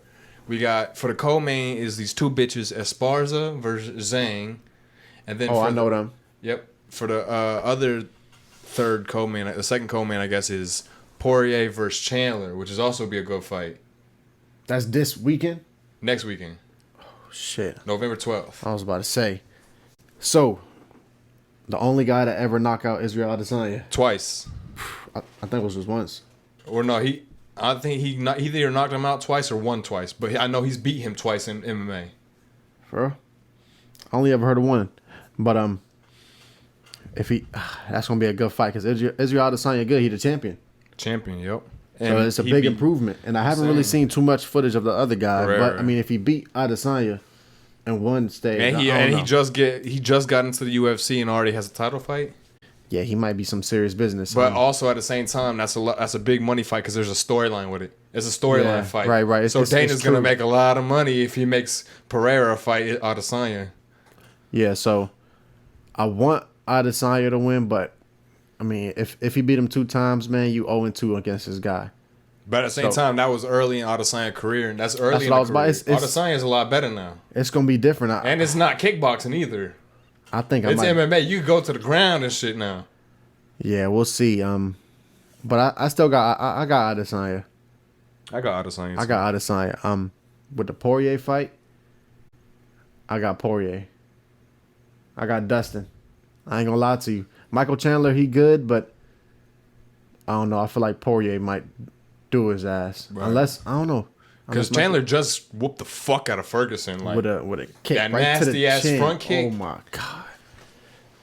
Speaker 2: We got, for the co-main, is these two bitches, Esparza versus Zhang. And then
Speaker 1: I know them.
Speaker 2: Yep. For the other third co-main, the second co-main, I guess, is Poirier versus Chandler, which is also be a good fight.
Speaker 1: That's this weekend?
Speaker 2: Next weekend.
Speaker 1: Oh, shit.
Speaker 2: November 12th.
Speaker 1: I was about to say. So, the only guy to ever knock out Israel Adesanya?
Speaker 2: Twice.
Speaker 1: I think it was just once.
Speaker 2: Or no, I think he either knocked him out twice or won twice. But I know he's beat him twice in MMA.
Speaker 1: For real? I only ever heard of one. But if that's gonna be a good fight because Israel Adesanya good. He the champion.
Speaker 2: Champion, yep.
Speaker 1: And so it's a big improvement. And I haven't really seen too much footage of the other guy. But I mean, if he beat Adesanya in one stage,
Speaker 2: and he just got into the UFC and already has a title fight.
Speaker 1: Yeah, he might be some serious business.
Speaker 2: But also at the same time, that's a big money fight because there's a storyline with it. It's a storyline fight.
Speaker 1: Right.
Speaker 2: So Dana's going to make a lot of money if he makes Pereira fight Adesanya.
Speaker 1: Yeah, so I want Adesanya to win, but I mean, if he beat him 2 times, man, you 0-2 against this guy.
Speaker 2: But at the same time, that was early in Adesanya's career, and that's early in the career. Adesanya's a lot better now.
Speaker 1: It's going to be different.
Speaker 2: And it's not kickboxing either.
Speaker 1: I think
Speaker 2: it's MMA. You go to the ground and shit now.
Speaker 1: Yeah, we'll see. But I still got Adesanya.
Speaker 2: I got Adesanya.
Speaker 1: I got Adesanya. With the Poirier fight, I got Poirier. I got Dustin. I ain't gonna lie to you. Michael Chandler, he good, but I don't know. I feel like Poirier might do his ass. Right. Unless I don't know.
Speaker 2: Because Chandler just whooped the fuck out of Ferguson, like
Speaker 1: with a kick,
Speaker 2: that
Speaker 1: right
Speaker 2: nasty
Speaker 1: to the
Speaker 2: ass
Speaker 1: chin.
Speaker 2: front kick.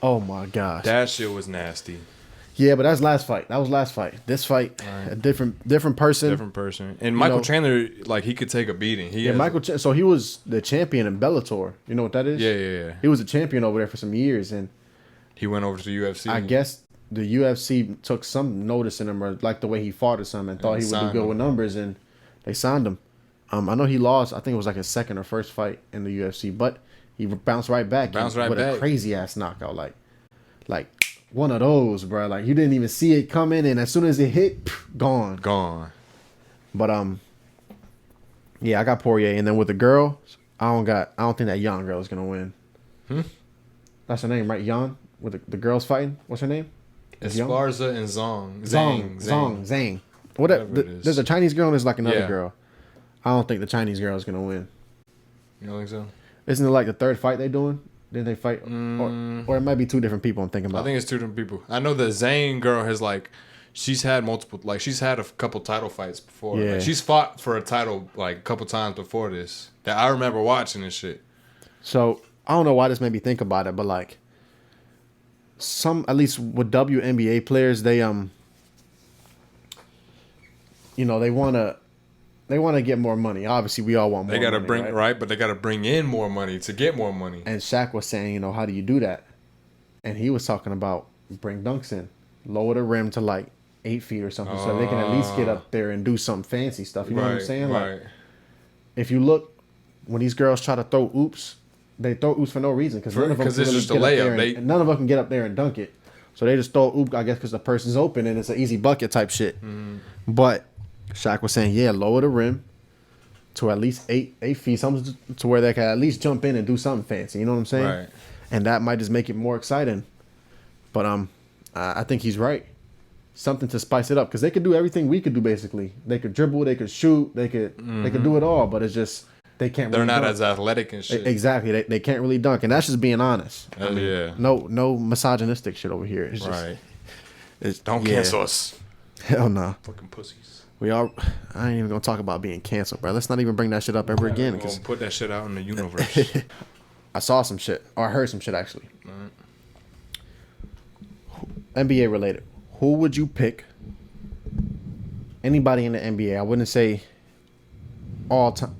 Speaker 1: Oh my gosh.
Speaker 2: That shit was nasty.
Speaker 1: Yeah, but that's last fight. That was last fight. This fight, right. a different person.
Speaker 2: Different person. And Michael Chandler, like, he could take a beating.
Speaker 1: So he was the champion in Bellator. You know what that is?
Speaker 2: Yeah.
Speaker 1: He was a champion over there for some years, and
Speaker 2: he went over to the UFC.
Speaker 1: I guess the UFC took some notice in him, or like the way he fought or something, and thought he would do good with numbers, and they signed him. I know he lost. I think it was like his second or first fight in the UFC, but he bounced right back. With a crazy ass knockout, like one of those, bro. Like you didn't even see it coming, and as soon as it hit, gone. But yeah, I got Poirier, and then with the girl, I don't think that young girl is gonna win. That's her name, right? Yan, with the girls fighting. What's her name?
Speaker 2: Esparza and
Speaker 1: Zhang. Whatever. There's a Chinese girl and there's like another girl. I don't think the Chinese girl is gonna win.
Speaker 2: You don't think so?
Speaker 1: Isn't it like the third fight they doing? Didn't they fight? Or it might be 2 different people I'm thinking about.
Speaker 2: I think it's 2 different people. I know the Zhang girl has she's had a couple title fights before.
Speaker 1: Yeah.
Speaker 2: Like, she's fought for a title like a couple times before this that I remember watching this shit. So
Speaker 1: I don't know why this made me think about it, but like at least with WNBA players, they they want to get more money. Obviously, we all want more money.
Speaker 2: They got to bring,
Speaker 1: right?
Speaker 2: But they got to bring in more money to get more money.
Speaker 1: And Shaq was saying, how do you do that? And he was talking about bring dunks in. Lower the rim to like 8 feet or something so they can at least get up there and do some fancy stuff. You know what I'm saying?
Speaker 2: Right.
Speaker 1: Like, if you look, when these girls try to throw oops, they throw oops for no reason because none of them
Speaker 2: Because
Speaker 1: can
Speaker 2: it's
Speaker 1: really
Speaker 2: just a
Speaker 1: get up
Speaker 2: layup.
Speaker 1: there and none of them can get up there and dunk it. So they just throw oop, I guess, because the person's open and it's an easy bucket type shit. But Shaq was saying, yeah, lower the rim to at least 8 feet, something to where they can at least jump in and do something fancy. You know what I'm saying?
Speaker 2: Right.
Speaker 1: And that might just make it more exciting. But I think he's right. Something to spice it up because they could do everything we could do basically. They could dribble, they could shoot, they could do it all. But it's just they can't.
Speaker 2: They're
Speaker 1: really
Speaker 2: not
Speaker 1: dunk.
Speaker 2: as athletic and shit.
Speaker 1: Exactly. They can't really dunk, and that's just being honest.
Speaker 2: Yeah.
Speaker 1: No misogynistic shit over here. It's just,
Speaker 2: Right.
Speaker 1: It's,
Speaker 2: Don't
Speaker 1: yeah.
Speaker 2: cancel us.
Speaker 1: Hell no.
Speaker 2: Fucking pussies.
Speaker 1: I ain't even gonna talk about being canceled, bro. Let's not even bring that shit up ever again.
Speaker 2: We're
Speaker 1: Because
Speaker 2: gonna put that shit out in the universe.
Speaker 1: I saw some shit, or I heard some shit actually. NBA related. Who would you pick? Anybody in the NBA? I wouldn't say all time.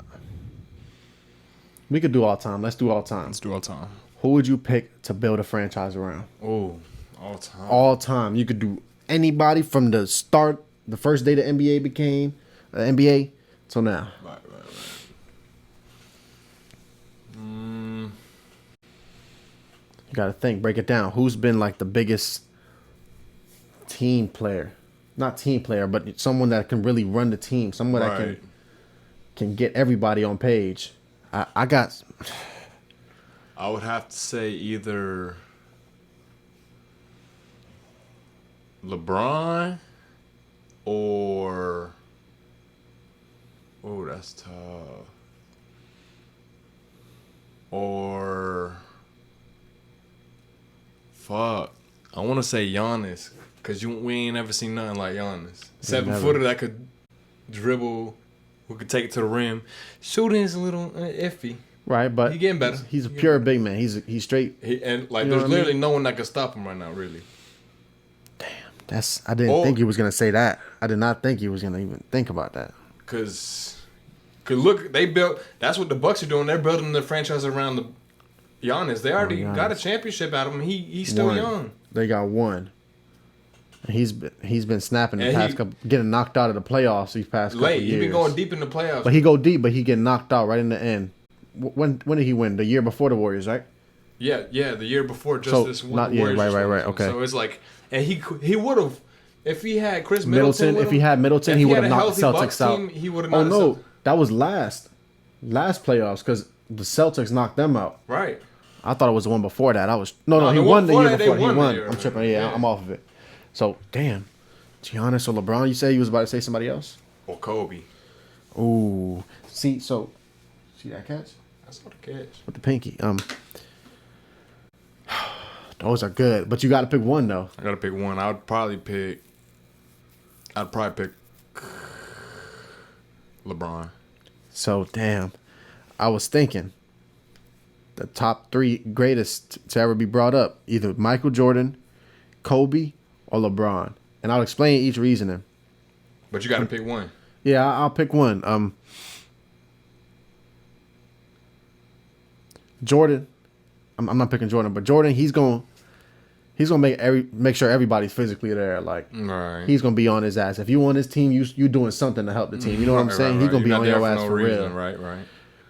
Speaker 1: We could do all time. Let's do all time.
Speaker 2: Let's do all time.
Speaker 1: Who would you pick to build a franchise around?
Speaker 2: Oh, all time.
Speaker 1: All time. You could do anybody from the start, the first day the NBA became NBA till now.
Speaker 2: Right.
Speaker 1: You got to think, break it down. Who's been like the biggest team player? Not team player, but someone that can really run the team. Someone that can get everybody on page. I
Speaker 2: would have to say either LeBron or that's tough. Or fuck, I want to say Giannis because we ain't ever seen nothing like Giannis. 7-footer that could dribble, who could take it to the rim. Shooting is a little iffy.
Speaker 1: Right, but
Speaker 2: He getting better.
Speaker 1: He's a pure big man. He's straight.
Speaker 2: And
Speaker 1: You know
Speaker 2: there's
Speaker 1: what I
Speaker 2: literally
Speaker 1: mean?
Speaker 2: no one that can stop him right now, really.
Speaker 1: I didn't think he was gonna say that. I did not think he was gonna even think about that.
Speaker 2: Cause look, they built. That's what the Bucks are doing. They're building their franchise around the Giannis. They already got a championship out of him. He's still young.
Speaker 1: They got one. And he's been snapping the
Speaker 2: And
Speaker 1: past couple, getting knocked out of the playoffs these past couple
Speaker 2: Late.
Speaker 1: years.
Speaker 2: He's been going deep in the playoffs.
Speaker 1: But he go deep, but he get knocked out right in the end. When did he win? The year before the Warriors, right?
Speaker 2: Yeah, the year before, just
Speaker 1: So,
Speaker 2: this one.
Speaker 1: not- yeah,
Speaker 2: Warriors
Speaker 1: right,
Speaker 2: just
Speaker 1: okay.
Speaker 2: So it's like, and he would have, if he had Chris
Speaker 1: Middleton.
Speaker 2: Middleton.
Speaker 1: If he had Middleton, he would have knocked the Celtics out.
Speaker 2: He would have.
Speaker 1: Oh no, that was last playoffs because the Celtics knocked them out.
Speaker 2: Right.
Speaker 1: I thought it was the one before that. No, he
Speaker 2: the
Speaker 1: won
Speaker 2: one
Speaker 1: the
Speaker 2: before
Speaker 1: year
Speaker 2: that, they
Speaker 1: before. He
Speaker 2: won the
Speaker 1: won.
Speaker 2: year.
Speaker 1: I'm tripping. Yeah,
Speaker 2: Yeah.
Speaker 1: I'm off of it. So damn, Giannis or LeBron? You say you was about to say somebody else?
Speaker 2: Or Kobe.
Speaker 1: Ooh, see that catch
Speaker 2: I saw the catch.
Speaker 1: with the pinky. Those are good, but you got to pick one though.
Speaker 2: I gotta pick one. I'd probably pick LeBron.
Speaker 1: So damn, I was thinking the top 3 greatest to ever be brought up, either Michael Jordan, Kobe, or LeBron, and I'll explain each reasoning.
Speaker 2: But you gotta pick one.
Speaker 1: Yeah, I'll pick one. Jordan. I'm not picking Jordan, but Jordan, he's gonna make sure everybody's physically there. Like
Speaker 2: Right.
Speaker 1: he's gonna be on his ass. If you on his team, you doing something to help the team. You know what I'm saying? He's gonna be
Speaker 2: You're
Speaker 1: on
Speaker 2: not
Speaker 1: your
Speaker 2: there
Speaker 1: ass
Speaker 2: no
Speaker 1: for real.
Speaker 2: reason. Right.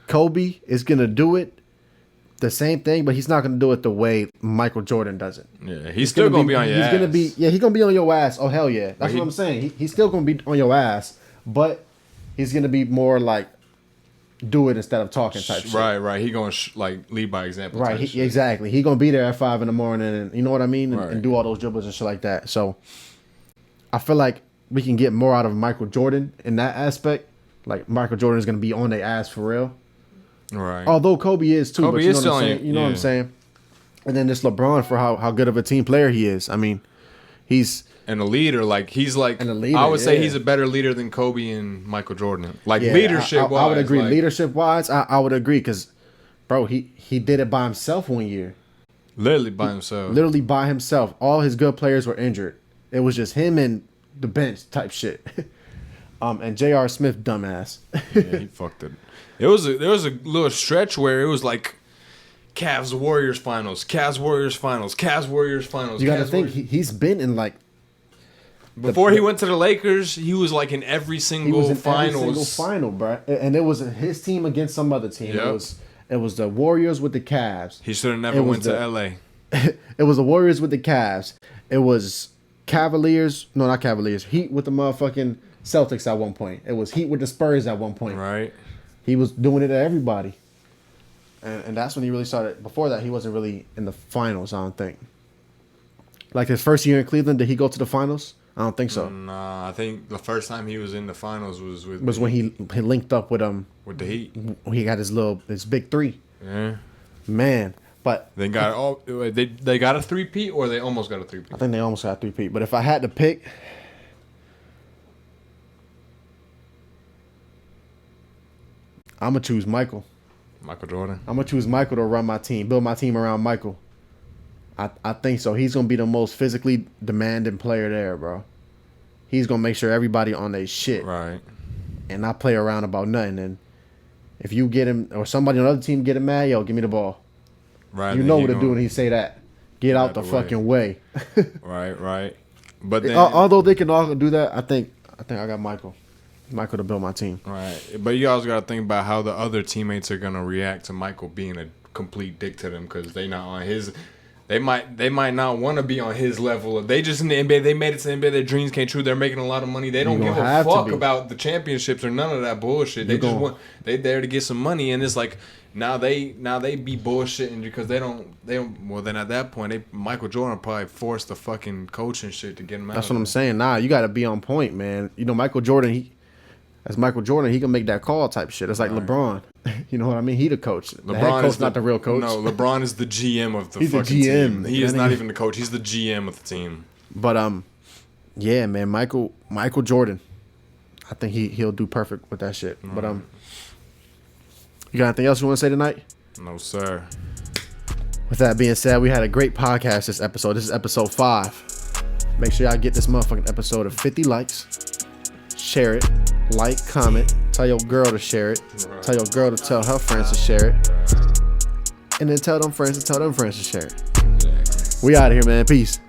Speaker 1: Kobe is gonna do it the same thing, but he's not gonna do it the way Michael Jordan does it.
Speaker 2: Yeah, he's still gonna be on your ass.
Speaker 1: He's gonna be on your ass. Oh hell yeah, that's what I'm saying. He's still gonna be on your ass, but he's gonna be more like do it instead of talking type shit.
Speaker 2: Right. He gonna lead by example.
Speaker 1: Right,
Speaker 2: type shit.
Speaker 1: exactly. He gonna be there at 5 a.m, and you know what I mean, and,
Speaker 2: Right.
Speaker 1: and do all those dribbles and shit like that. So, I feel like we can get more out of Michael Jordan in that aspect. Like Michael Jordan is gonna be on their ass for real.
Speaker 2: Right.
Speaker 1: Although Kobe is too,
Speaker 2: Kobe
Speaker 1: but you know
Speaker 2: is
Speaker 1: what I'm
Speaker 2: still
Speaker 1: saying.
Speaker 2: on-
Speaker 1: You know what I'm
Speaker 2: yeah.
Speaker 1: saying. And then this LeBron for how good of a team player he is. I mean, he's
Speaker 2: And a leader, he's like.
Speaker 1: And a leader,
Speaker 2: I would say
Speaker 1: yeah.
Speaker 2: he's a better leader than Kobe and Michael Jordan. Like
Speaker 1: yeah,
Speaker 2: leadership wise.
Speaker 1: I would agree.
Speaker 2: Like,
Speaker 1: Leadership wise, I would agree because, bro, he did it by himself one year.
Speaker 2: literally by himself.
Speaker 1: Literally by himself. All his good players were injured. It was just him and the bench type shit. And J.R. Smith, dumbass.
Speaker 2: Yeah, he fucked it. There was a little stretch where it was like Cavs Warriors finals, Cavs Warriors finals, Cavs Warriors finals.
Speaker 1: You got to
Speaker 2: Cavs
Speaker 1: think
Speaker 2: Warriors-
Speaker 1: he's been in like
Speaker 2: Before he went to the Lakers, he was like in every single finals.
Speaker 1: Every single final, bro. And it was his team against some other team.
Speaker 2: Yep.
Speaker 1: It was the Warriors with the Cavs.
Speaker 2: He should have never went to LA.
Speaker 1: It was the Warriors with the Cavs. It was Cavaliers. No, not Cavaliers. Heat with the motherfucking Celtics at one point. It was Heat with the Spurs at one point.
Speaker 2: Right.
Speaker 1: He was doing it to everybody. And that's when he really started. Before that, he wasn't really in the finals, I don't think. Like his first year in Cleveland, did he go to the finals? I don't think so.
Speaker 2: Nah, I think the first time he was in the finals was
Speaker 1: when he linked up with
Speaker 2: with the Heat.
Speaker 1: He got his big three.
Speaker 2: Yeah.
Speaker 1: Man. But
Speaker 2: they got they got a 3-peat, or they almost got a 3-peat?
Speaker 1: I think they almost got a 3-peat. But if I had to pick, I'm gonna choose Michael.
Speaker 2: Michael Jordan.
Speaker 1: I'm gonna choose Michael to run my team, build my team around Michael. I think so. He's gonna be the most physically demanding player there, bro. He's gonna make sure everybody on their shit,
Speaker 2: right,
Speaker 1: and not play around about nothing. And if you get him or somebody on the other team get him mad, yo, give me the ball. Right, you know what to do when he say that. Get out the fucking way.
Speaker 2: Right. But then,
Speaker 1: although they can all do that, I think I got Michael to build my team.
Speaker 2: Right, but you also got to think about how the other teammates are gonna react to Michael being a complete dick to them, because they not on his. They might not want to be on his level. They just in the NBA. They made it to the NBA. Their dreams came true. They're making a lot of money. They don't give a fuck about the championships or none of that bullshit. They they there to get some money, and it's like now they be bullshitting because they don't. Well, then at that point, Michael Jordan probably forced the fucking coach and shit to get him out.
Speaker 1: That's what I'm saying. Nah, you got to be on point, man. You know, Michael Jordan. He can make that call type shit. It's like LeBron. You know what I mean? He the coach. The head coach, not the real coach.
Speaker 2: No, LeBron is the GM of the
Speaker 1: He's
Speaker 2: fucking
Speaker 1: the GM.
Speaker 2: team. He is not even the coach. He's the GM of the team.
Speaker 1: But yeah, man, Michael Jordan. I think he'll do perfect with that shit. But you got anything else you want to say tonight?
Speaker 2: No, sir.
Speaker 1: With that being said, we had a great podcast this episode. This is episode 5. Make sure y'all get this motherfucking episode of 50 likes. Share it. Like, comment. Tell your girl to share it. Right. Tell your girl to tell her friends to share it. And then tell them friends to tell them friends to share it. Exactly. We out of here, man. Peace.